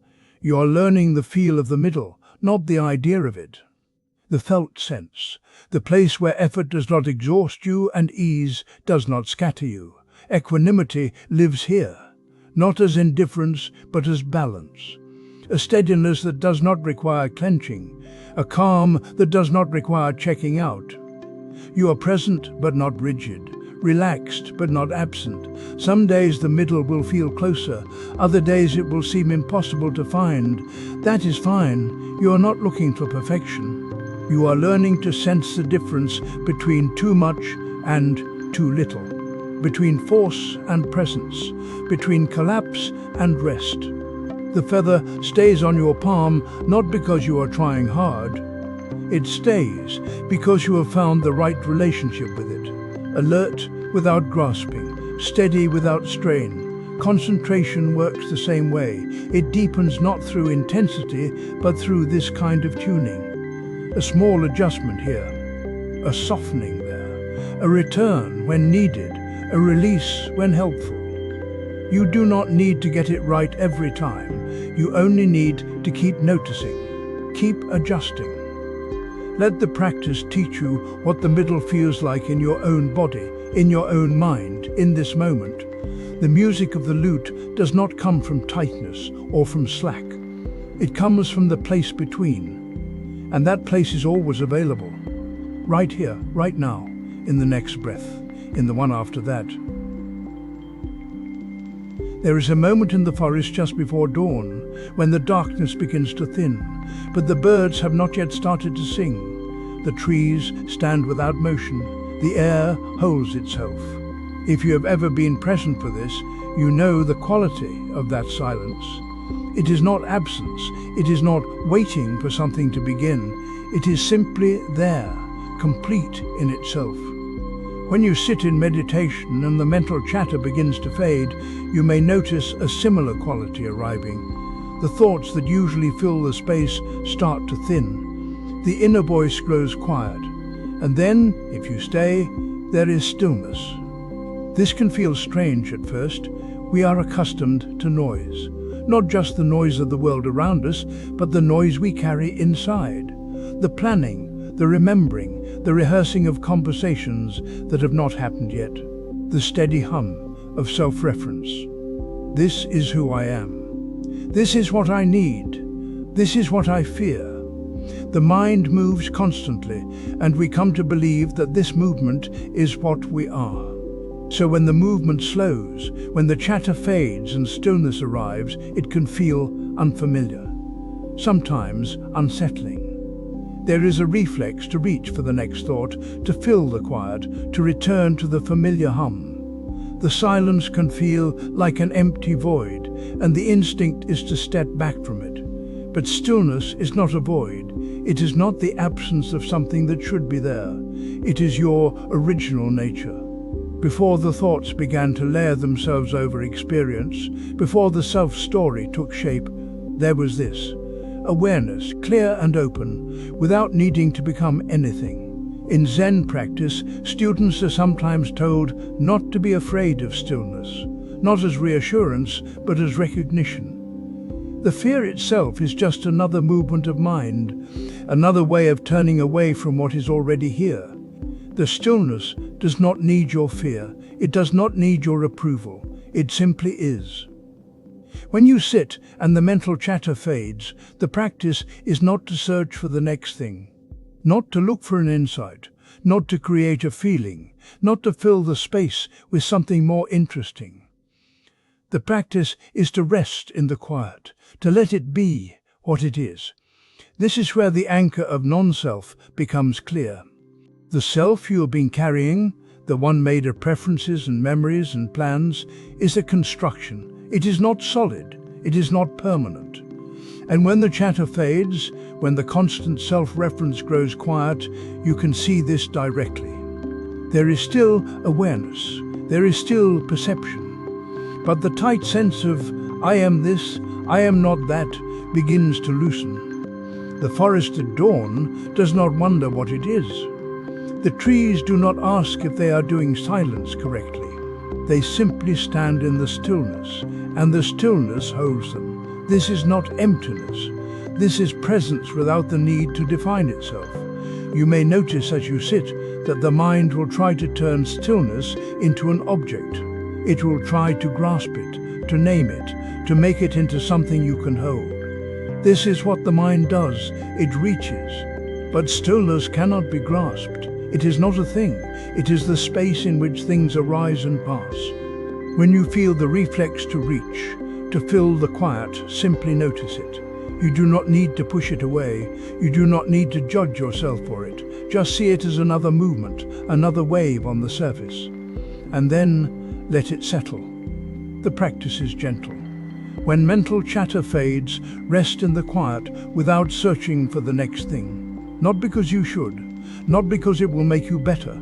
You are learning the feel of the middle, not the idea of it. The felt sense, the place where effort does not exhaust you and ease does not scatter you. Equanimity lives here, not as indifference but as balance. A steadiness that does not require clenching, a calm that does not require checking out. You are present but not rigid, relaxed but not absent. Some days the middle will feel closer, other days it will seem impossible to find. That is fine. You are not looking for perfection. You are learning to sense the difference between too much and too little, between force and presence, between collapse and rest. The feather stays on your palm not because you are trying hard. It stays because you have found the right relationship with it. Alert without grasping, steady without strain. Concentration works the same way. It deepens not through intensity but through this kind of tuning. A small adjustment here, a softening there, a return when needed, a release when helpful. You do not need to get it right every time. You only need to keep noticing, keep adjusting. Let the practice teach you what the middle feels like in your own body, in your own mind, in this moment. The music of the lute does not come from tightness or from slack. It comes from the place between. And that place is always available. Right here, right now, in the next breath, in the one after that. There is a moment in the forest just before dawn, when the darkness begins to thin, but the birds have not yet started to sing. The trees stand without motion. The air holds itself. If you have ever been present for this, you know the quality of that silence. It is not absence. It is not waiting for something to begin. It is simply there, complete in itself. When you sit in meditation and the mental chatter begins to fade, you may notice a similar quality arriving. The thoughts that usually fill the space start to thin. The inner voice grows quiet. And then, if you stay, there is stillness. This can feel strange at first. We are accustomed to noise. Not just the noise of the world around us, but the noise we carry inside. The planning, the remembering, the rehearsing of conversations that have not happened yet. The steady hum of self-reference. This is who I am. This is what I need. This is what I fear. The mind moves constantly, and we come to believe that this movement is what we are. So when the movement slows, when the chatter fades and stillness arrives, it can feel unfamiliar, sometimes unsettling. There is a reflex to reach for the next thought, to fill the quiet, to return to the familiar hum. The silence can feel like an empty void, and the instinct is to step back from it. But stillness is not a void. It is not the absence of something that should be there. It is your original nature. Before the thoughts began to layer themselves over experience, before the self-story took shape, there was this. Awareness, clear and open, without needing to become anything. In Zen practice, students are sometimes told not to be afraid of stillness, not as reassurance, but as recognition. The fear itself is just another movement of mind, another way of turning away from what is already here. The stillness does not need your fear. It does not need your approval. It simply is. When you sit and the mental chatter fades, the practice is not to search for the next thing, not to look for an insight, not to create a feeling, not to fill the space with something more interesting. The practice is to rest in the quiet, to let it be what it is. This is where the anchor of non-self becomes clear. The self you have been carrying, the one made of preferences and memories and plans, is a construction. It is not solid. It is not permanent. And when the chatter fades, when the constant self-reference grows quiet, you can see this directly. There is still awareness. There is still perception. But the tight sense of, I am this, I am not that, begins to loosen. The forest at dawn does not wonder what it is. The trees do not ask if they are doing silence correctly. They simply stand in the stillness, and the stillness holds them. This is not emptiness. This is presence without the need to define itself. You may notice as you sit that the mind will try to turn stillness into an object. It will try to grasp it, to name it, to make it into something you can hold. This is what the mind does. It reaches. But stillness cannot be grasped. It is not a thing. It is the space in which things arise and pass. When you feel the reflex to reach, to fill the quiet, simply notice it. You do not need to push it away. You do not need to judge yourself for it. Just see it as another movement, another wave on the surface. And then let it settle. The practice is gentle. When mental chatter fades, rest in the quiet without searching for the next thing. Not because you should. Not because it will make you better,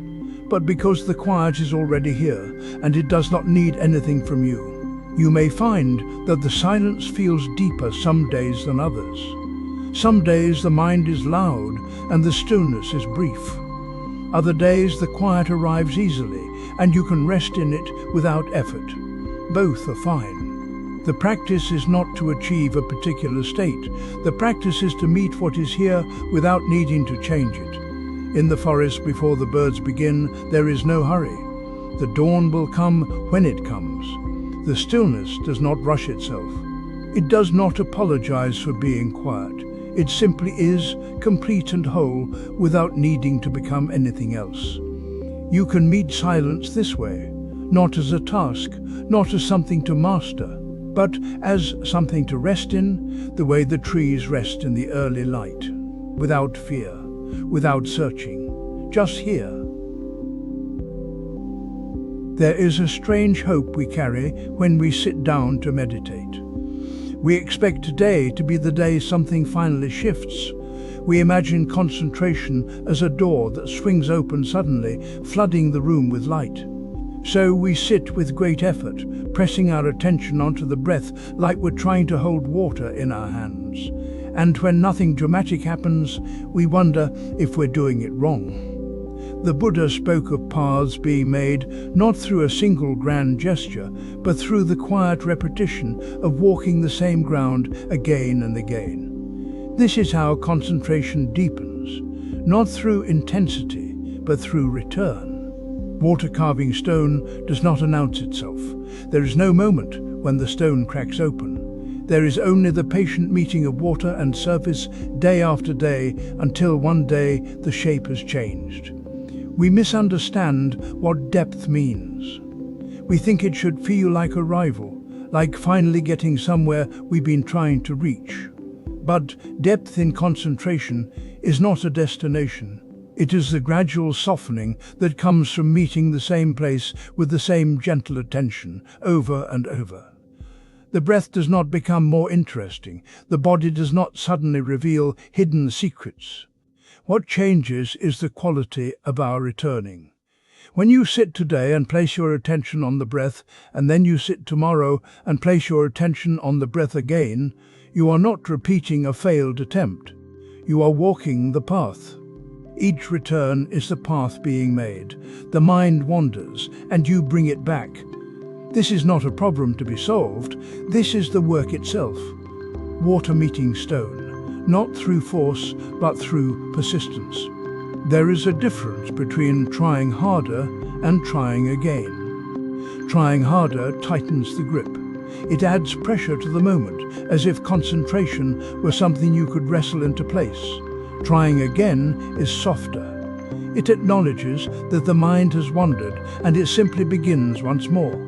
but because the quiet is already here and it does not need anything from you. You may find that the silence feels deeper some days than others. Some days the mind is loud and the stillness is brief. Other days the quiet arrives easily and you can rest in it without effort. Both are fine. The practice is not to achieve a particular state. The practice is to meet what is here without needing to change it. In the forest before the birds begin, there is no hurry. The dawn will come when it comes. The stillness does not rush itself. It does not apologize for being quiet. It simply is, complete and whole, without needing to become anything else. You can meet silence this way, not as a task, not as something to master, but as something to rest in, the way the trees rest in the early light, without fear. Without searching, just here. There is a strange hope we carry when we sit down to meditate. We expect today to be the day something finally shifts. We imagine concentration as a door that swings open suddenly, flooding the room with light. So we sit with great effort, pressing our attention onto the breath like we're trying to hold water in our hands. And when nothing dramatic happens, we wonder if we're doing it wrong. The Buddha spoke of paths being made not through a single grand gesture, but through the quiet repetition of walking the same ground again and again. This is how concentration deepens, not through intensity, but through return. Water carving stone does not announce itself. There is no moment when the stone cracks open. There is only the patient meeting of water and surface day after day until one day the shape has changed. We misunderstand what depth means. We think it should feel like arrival, like finally getting somewhere we've been trying to reach. But depth in concentration is not a destination. It is the gradual softening that comes from meeting the same place with the same gentle attention over and over. The breath does not become more interesting. The body does not suddenly reveal hidden secrets. What changes is the quality of our returning. When you sit today and place your attention on the breath, and then you sit tomorrow and place your attention on the breath again, you are not repeating a failed attempt. You are walking the path. Each return is the path being made. The mind wanders, and you bring it back. This is not a problem to be solved. This is the work itself. Water meeting stone, not through force, but through persistence. There is a difference between trying harder and trying again. Trying harder tightens the grip. It adds pressure to the moment, as if concentration were something you could wrestle into place. Trying again is softer. It acknowledges that the mind has wandered, and it simply begins once more.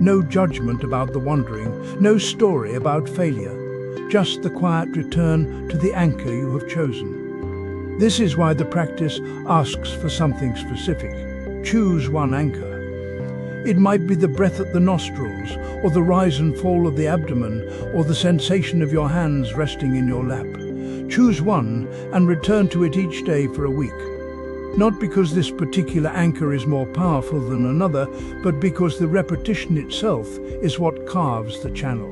No judgment about the wandering, no story about failure, just the quiet return to the anchor you have chosen. This is why the practice asks for something specific. Choose one anchor. It might be the breath at the nostrils, or the rise and fall of the abdomen, or the sensation of your hands resting in your lap. Choose one and return to it each day for a week. Not because this particular anchor is more powerful than another, but because the repetition itself is what carves the channel.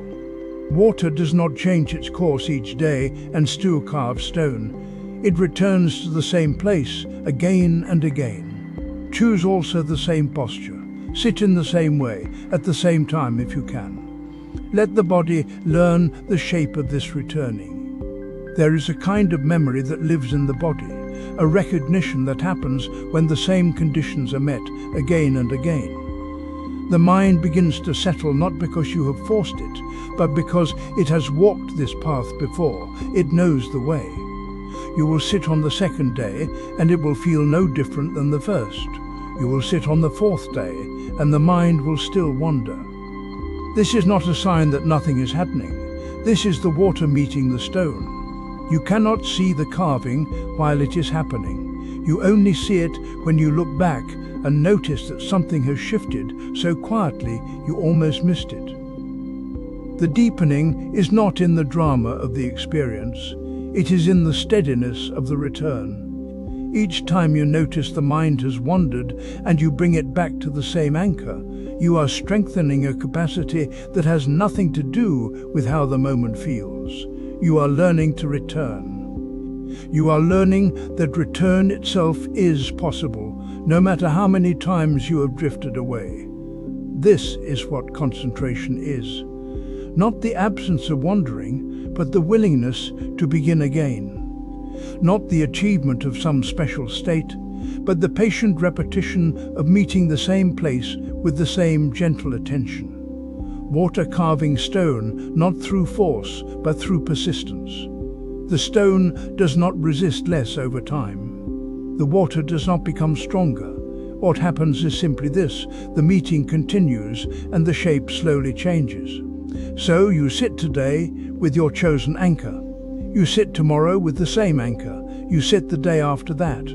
Water does not change its course each day and still carve stone. It returns to the same place again and again. Choose also the same posture. Sit in the same way, at the same time if you can. Let the body learn the shape of this returning. There is a kind of memory that lives in the body, a recognition that happens when the same conditions are met again and again. The mind begins to settle not because you have forced it, but because it has walked this path before. It knows the way. You will sit on the second day, and it will feel no different than the first. You will sit on the fourth day, and the mind will still wander. This is not a sign that nothing is happening. This is the water meeting the stone. You cannot see the carving while it is happening. You only see it when you look back and notice that something has shifted so quietly you almost missed it. The deepening is not in the drama of the experience. It is in the steadiness of the return. Each time you notice the mind has wandered and you bring it back to the same anchor, you are strengthening a capacity that has nothing to do with how the moment feels. You are learning to return. You are learning that return itself is possible, no matter how many times you have drifted away. This is what concentration is. Not the absence of wandering, but the willingness to begin again. Not the achievement of some special state, but the patient repetition of meeting the same place with the same gentle attention. Water carving stone, not through force, but through persistence. The stone does not resist less over time. The water does not become stronger. What happens is simply this: the meeting continues and the shape slowly changes. So you sit today with your chosen anchor. You sit tomorrow with the same anchor. You sit the day after that.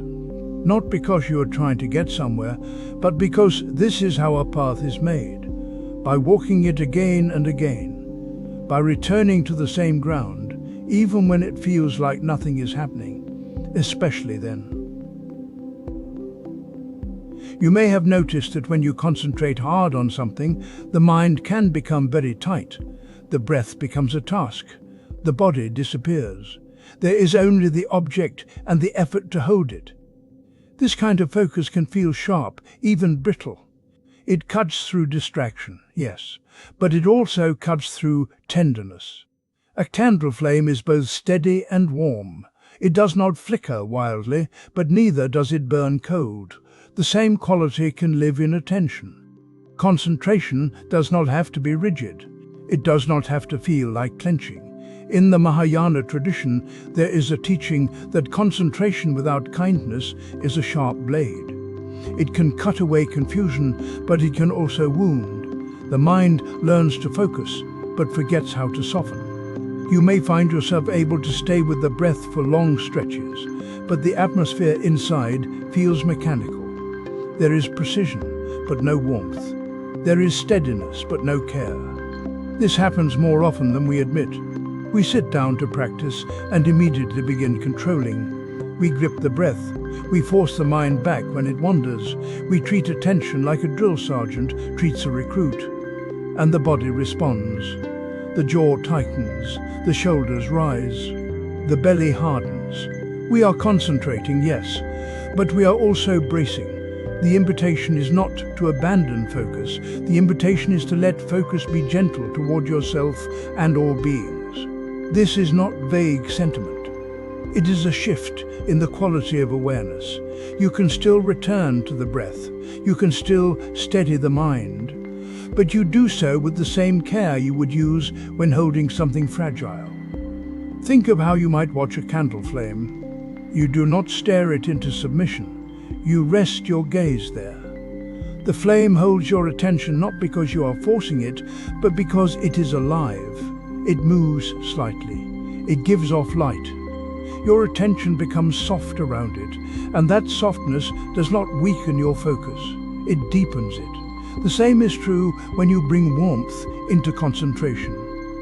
Not because you are trying to get somewhere, but because this is how a path is made. By walking it again and again. By returning to the same ground, even when it feels like nothing is happening, especially then. You may have noticed that when you concentrate hard on something, the mind can become very tight. The breath becomes a task. The body disappears. There is only the object and the effort to hold it. This kind of focus can feel sharp, even brittle. It cuts through distraction, yes, but it also cuts through tenderness. A candle flame is both steady and warm. It does not flicker wildly, but neither does it burn cold. The same quality can live in attention. Concentration does not have to be rigid. It does not have to feel like clenching. In the Mahayana tradition, there is a teaching that concentration without kindness is a sharp blade. It can cut away confusion, but it can also wound. The mind learns to focus, but forgets how to soften. You may find yourself able to stay with the breath for long stretches, but the atmosphere inside feels mechanical. There is precision, but no warmth. There is steadiness, but no care. This happens more often than we admit. We sit down to practice and immediately begin controlling. We grip the breath. We force the mind back when it wanders. We treat attention like a drill sergeant treats a recruit. And the body responds. The jaw tightens. The shoulders rise. The belly hardens. We are concentrating, yes, but we are also bracing. The invitation is not to abandon focus. The invitation is to let focus be gentle toward yourself and all beings. This is not vague sentiment. It is a shift in the quality of awareness. You can still return to the breath. You can still steady the mind. But you do so with the same care you would use when holding something fragile. Think of how you might watch a candle flame. You do not stare it into submission. You rest your gaze there. The flame holds your attention not because you are forcing it, but because it is alive. It moves slightly. It gives off light. your attention becomes soft around it, and that softness does not weaken your focus, it deepens it. The same is true when you bring warmth into concentration.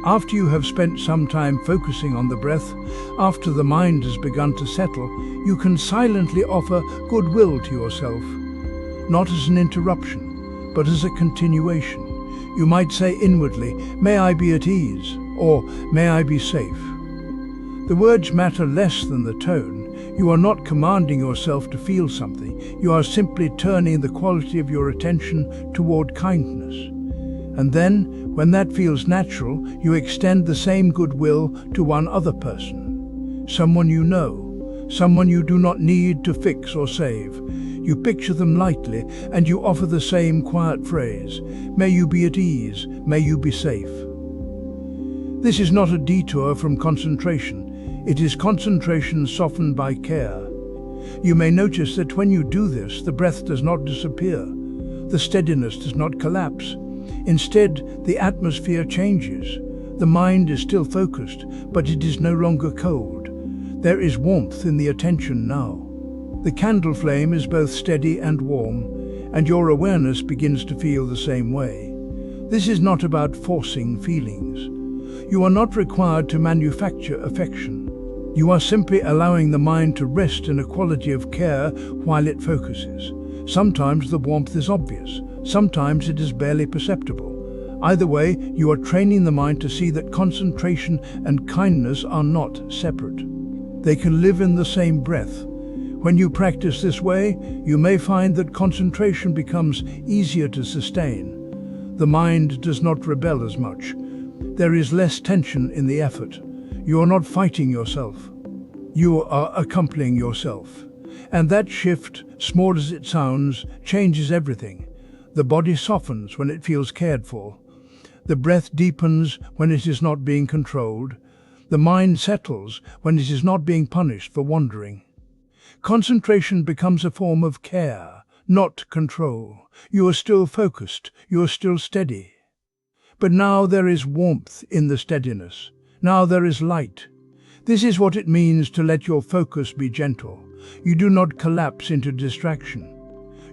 After you have spent some time focusing on the breath, after the mind has begun to settle, you can silently offer goodwill to yourself, not as an interruption, but as a continuation. You might say inwardly, "May I be at ease," or "May I be safe." The words matter less than the tone. You are not commanding yourself to feel something. You are simply turning the quality of your attention toward kindness. And then, when that feels natural, you extend the same goodwill to one other person. Someone you know, someone you do not need to fix or save. You picture them lightly, and you offer the same quiet phrase, "May you be at ease, may you be safe." This is not a detour from concentration. It is concentration softened by care. You may notice that when you do this, the breath does not disappear. The steadiness does not collapse. Instead, the atmosphere changes. The mind is still focused, but it is no longer cold. There is warmth in the attention now. The candle flame is both steady and warm, and your awareness begins to feel the same way. This is not about forcing feelings. You are not required to manufacture affection. You are simply allowing the mind to rest in a quality of care while it focuses. Sometimes the warmth is obvious, sometimes it is barely perceptible. Either way, you are training the mind to see that concentration and kindness are not separate. They can live in the same breath. When you practice this way, you may find that concentration becomes easier to sustain. The mind does not rebel as much. There is less tension in the effort. You are not fighting yourself. You are accompanying yourself. And that shift, small as it sounds, changes everything. The body softens when it feels cared for. The breath deepens when it is not being controlled. The mind settles when it is not being punished for wandering. Concentration becomes a form of care, not control. You are still focused, you are still steady. But now there is warmth in the steadiness. Now there is light. This is what it means to let your focus be gentle. You do not collapse into distraction.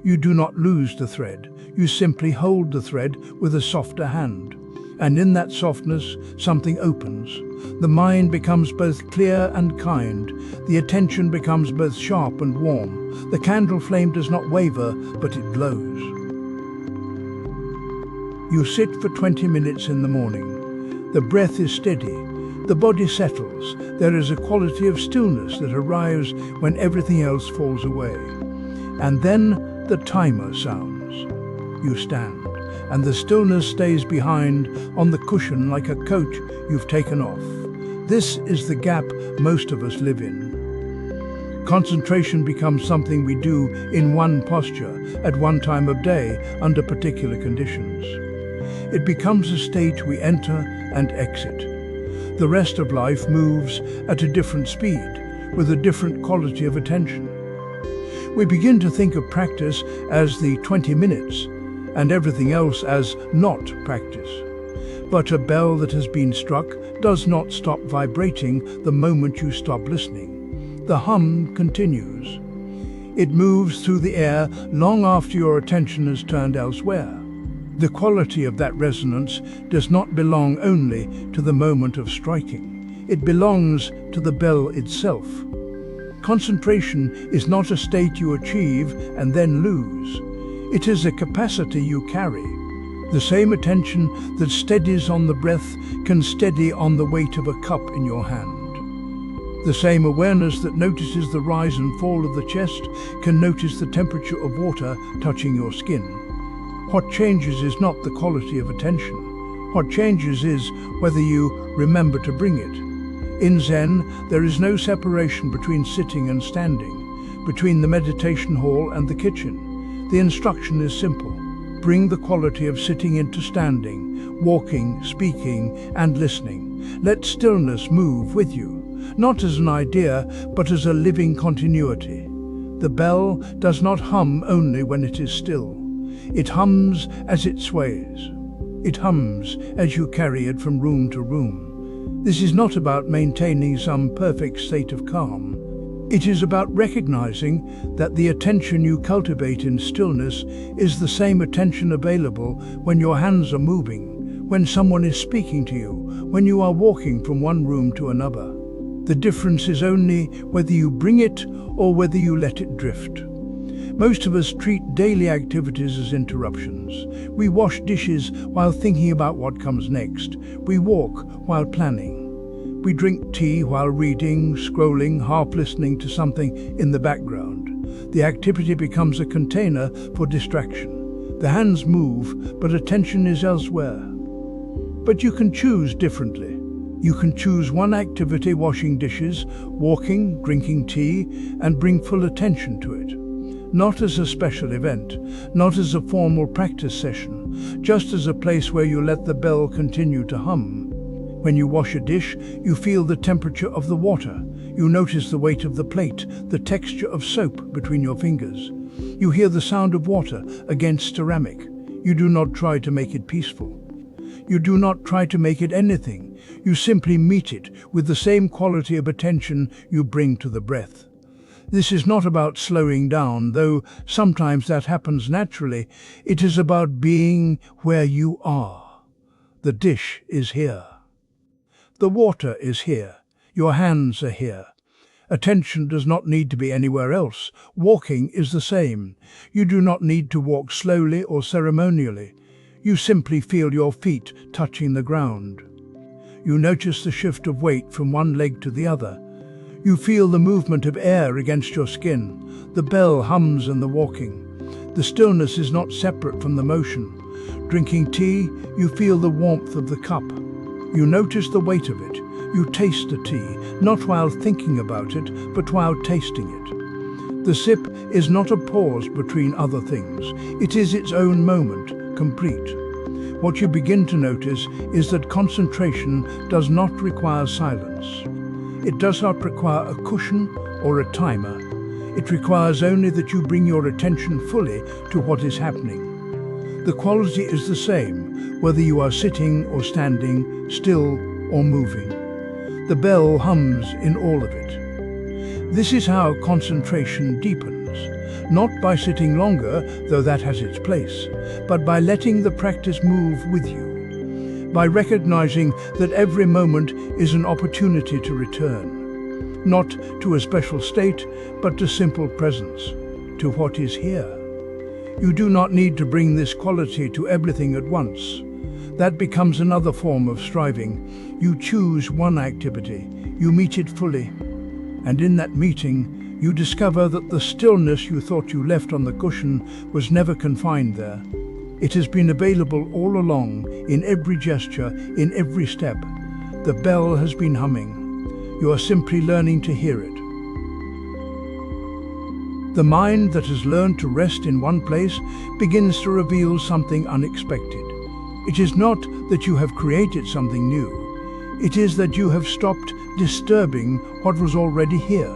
You do not lose the thread. You simply hold the thread with a softer hand. And in that softness, something opens. The mind becomes both clear and kind. The attention becomes both sharp and warm. The candle flame does not waver, but it glows. You sit for 20 minutes in the morning. The breath is steady. The body settles. There is a quality of stillness that arrives when everything else falls away. And then the timer sounds. You stand, and the stillness stays behind on the cushion like a coat you've taken off. This is the gap most of us live in. Concentration becomes something we do in one posture at one time of day under particular conditions. It becomes a state we enter and exit. The rest of life moves at a different speed, with a different quality of attention. We begin to think of practice as the 20 minutes, and everything else as not practice. But a bell that has been struck does not stop vibrating the moment you stop listening. The hum continues. It moves through the air long after your attention has turned elsewhere. The quality of that resonance does not belong only to the moment of striking. It belongs to the bell itself. Concentration is not a state you achieve and then lose. It is a capacity you carry. The same attention that steadies on the breath can steady on the weight of a cup in your hand. The same awareness that notices the rise and fall of the chest can notice the temperature of water touching your skin. What changes is not the quality of attention. What changes is whether you remember to bring it. In Zen, there is no separation between sitting and standing, between the meditation hall and the kitchen. The instruction is simple. Bring the quality of sitting into standing, walking, speaking, and listening. Let stillness move with you, not as an idea, but as a living continuity. The bell does not hum only when it is still. It hums as it sways. It hums as you carry it from room to room. This is not about maintaining some perfect state of calm. It is about recognizing that the attention you cultivate in stillness is the same attention available when your hands are moving, when someone is speaking to you, when you are walking from one room to another. The difference is only whether you bring it or whether you let it drift. Most of us treat daily activities as interruptions. We wash dishes while thinking about what comes next. We walk while planning. We drink tea while reading, scrolling, half listening to something in the background. The activity becomes a container for distraction. The hands move, but attention is elsewhere. But you can choose differently. You can choose one activity, washing dishes, walking, drinking tea, and bring full attention to it. Not as a special event, not as a formal practice session, just as a place where you let the bell continue to hum. When you wash a dish, you feel the temperature of the water. You notice the weight of the plate, the texture of soap between your fingers. You hear the sound of water against ceramic. You do not try to make it peaceful. You do not try to make it anything. You simply meet it with the same quality of attention you bring to the breath. This is not about slowing down, though sometimes that happens naturally. It is about being where you are. The dish is here. The water is here. Your hands are here. Attention does not need to be anywhere else. Walking is the same. You do not need to walk slowly or ceremonially. You simply feel your feet touching the ground. You notice the shift of weight from one leg to the other. You feel the movement of air against your skin. The bell hums in the walking. The stillness is not separate from the motion. Drinking tea, you feel the warmth of the cup. You notice the weight of it. You taste the tea, not while thinking about it, but while tasting it. The sip is not a pause between other things. It is its own moment, complete. What you begin to notice is that concentration does not require silence. It does not require a cushion or a timer. It requires only that you bring your attention fully to what is happening. The quality is the same, whether you are sitting or standing, still or moving. The bell hums in all of it. This is how concentration deepens, not by sitting longer, though that has its place, but by letting the practice move with you, by recognizing that every moment is an opportunity to return, not to a special state, but to simple presence, to what is here. You do not need to bring this quality to everything at once. That becomes another form of striving. You choose one activity, you meet it fully, and in that meeting, you discover that the stillness you thought you left on the cushion was never confined there. It has been available all along, in every gesture, in every step. The bell has been humming. You are simply learning to hear it. The mind that has learned to rest in one place begins to reveal something unexpected. It is not that you have created something new. It is that you have stopped disturbing what was already here.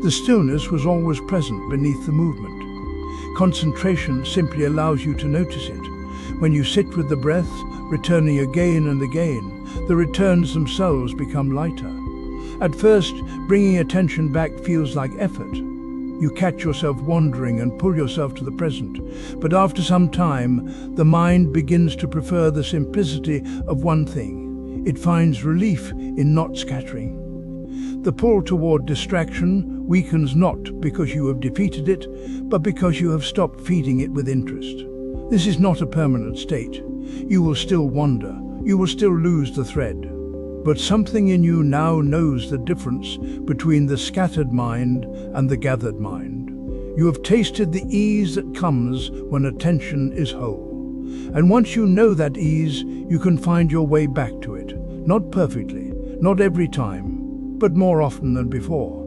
The stillness was always present beneath the movement. Concentration simply allows you to notice it. When you sit with the breath, returning again and again, the returns themselves become lighter. At first, bringing attention back feels like effort. You catch yourself wandering and pull yourself to the present. But after some time, the mind begins to prefer the simplicity of one thing. It finds relief in not scattering. The pull toward distraction weakens not because you have defeated it, but because you have stopped feeding it with interest. This is not a permanent state. You will still wander. You will still lose the thread. But something in you now knows the difference between the scattered mind and the gathered mind. You have tasted the ease that comes when attention is whole. And once you know that ease, you can find your way back to it. Not perfectly, not every time, but more often than before.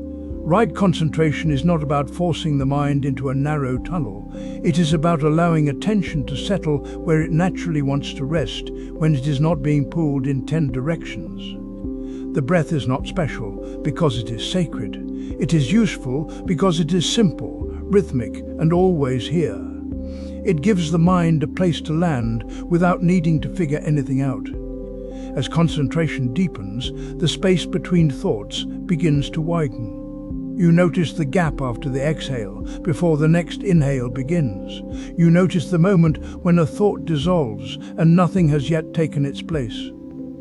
Right concentration is not about forcing the mind into a narrow tunnel. It is about allowing attention to settle where it naturally wants to rest, when it is not being pulled in 10 directions. The breath is not special because it is sacred. It is useful because it is simple, rhythmic, and always here. It gives the mind a place to land without needing to figure anything out. As concentration deepens, the space between thoughts begins to widen. You notice the gap after the exhale, before the next inhale begins. You notice the moment when a thought dissolves and nothing has yet taken its place.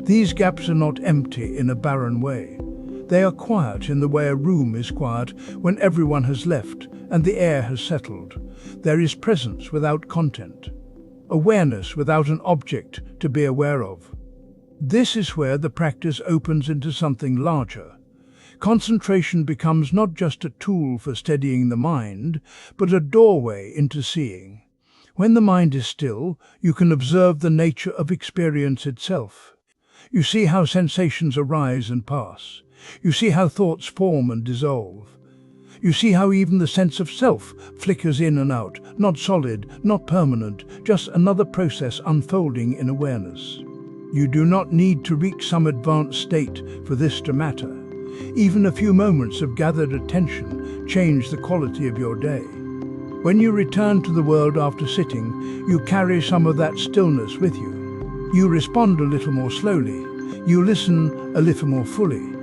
These gaps are not empty in a barren way. They are quiet in the way a room is quiet when everyone has left and the air has settled. There is presence without content, awareness without an object to be aware of. This is where the practice opens into something larger. Concentration becomes not just a tool for steadying the mind, but a doorway into seeing. When the mind is still, you can observe the nature of experience itself. You see how sensations arise and pass. You see how thoughts form and dissolve. You see how even the sense of self flickers in and out, not solid, not permanent, just another process unfolding in awareness. You do not need to reach some advanced state for this to matter. Even a few moments of gathered attention change the quality of your day. When you return to the world after sitting, you carry some of that stillness with you. You respond a little more slowly. You listen a little more fully.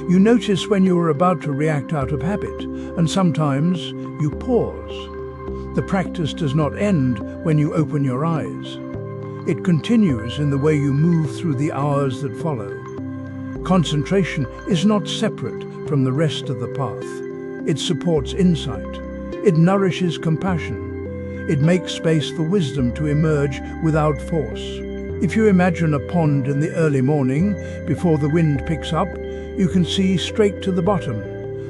You notice when you are about to react out of habit, and sometimes you pause. The practice does not end when you open your eyes. It continues in the way you move through the hours that follow. Concentration is not separate from the rest of the path. It supports insight. It nourishes compassion. It makes space for wisdom to emerge without force. If you imagine a pond in the early morning, before the wind picks up, you can see straight to the bottom.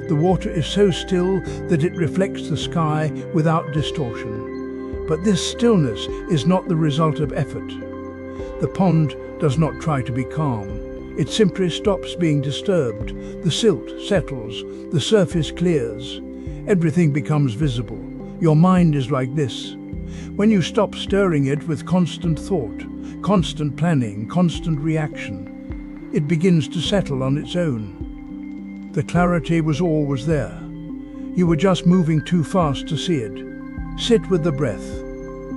The water is so still that it reflects the sky without distortion. But this stillness is not the result of effort. The pond does not try to be calm. It simply stops being disturbed. The silt settles, the surface clears. Everything becomes visible. Your mind is like this. When you stop stirring it with constant thought, constant planning, constant reaction, it begins to settle on its own. The clarity was always there. You were just moving too fast to see it. Sit with the breath.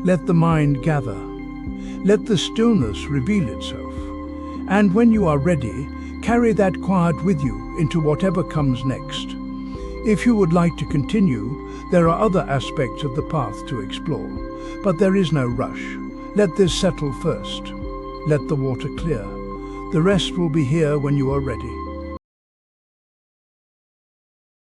Let the mind gather. Let the stillness reveal itself. And when you are ready, carry that quiet with you into whatever comes next. If you would like to continue, there are other aspects of the path to explore, but there is no rush. Let this settle first. Let the water clear. The rest will be here when you are ready.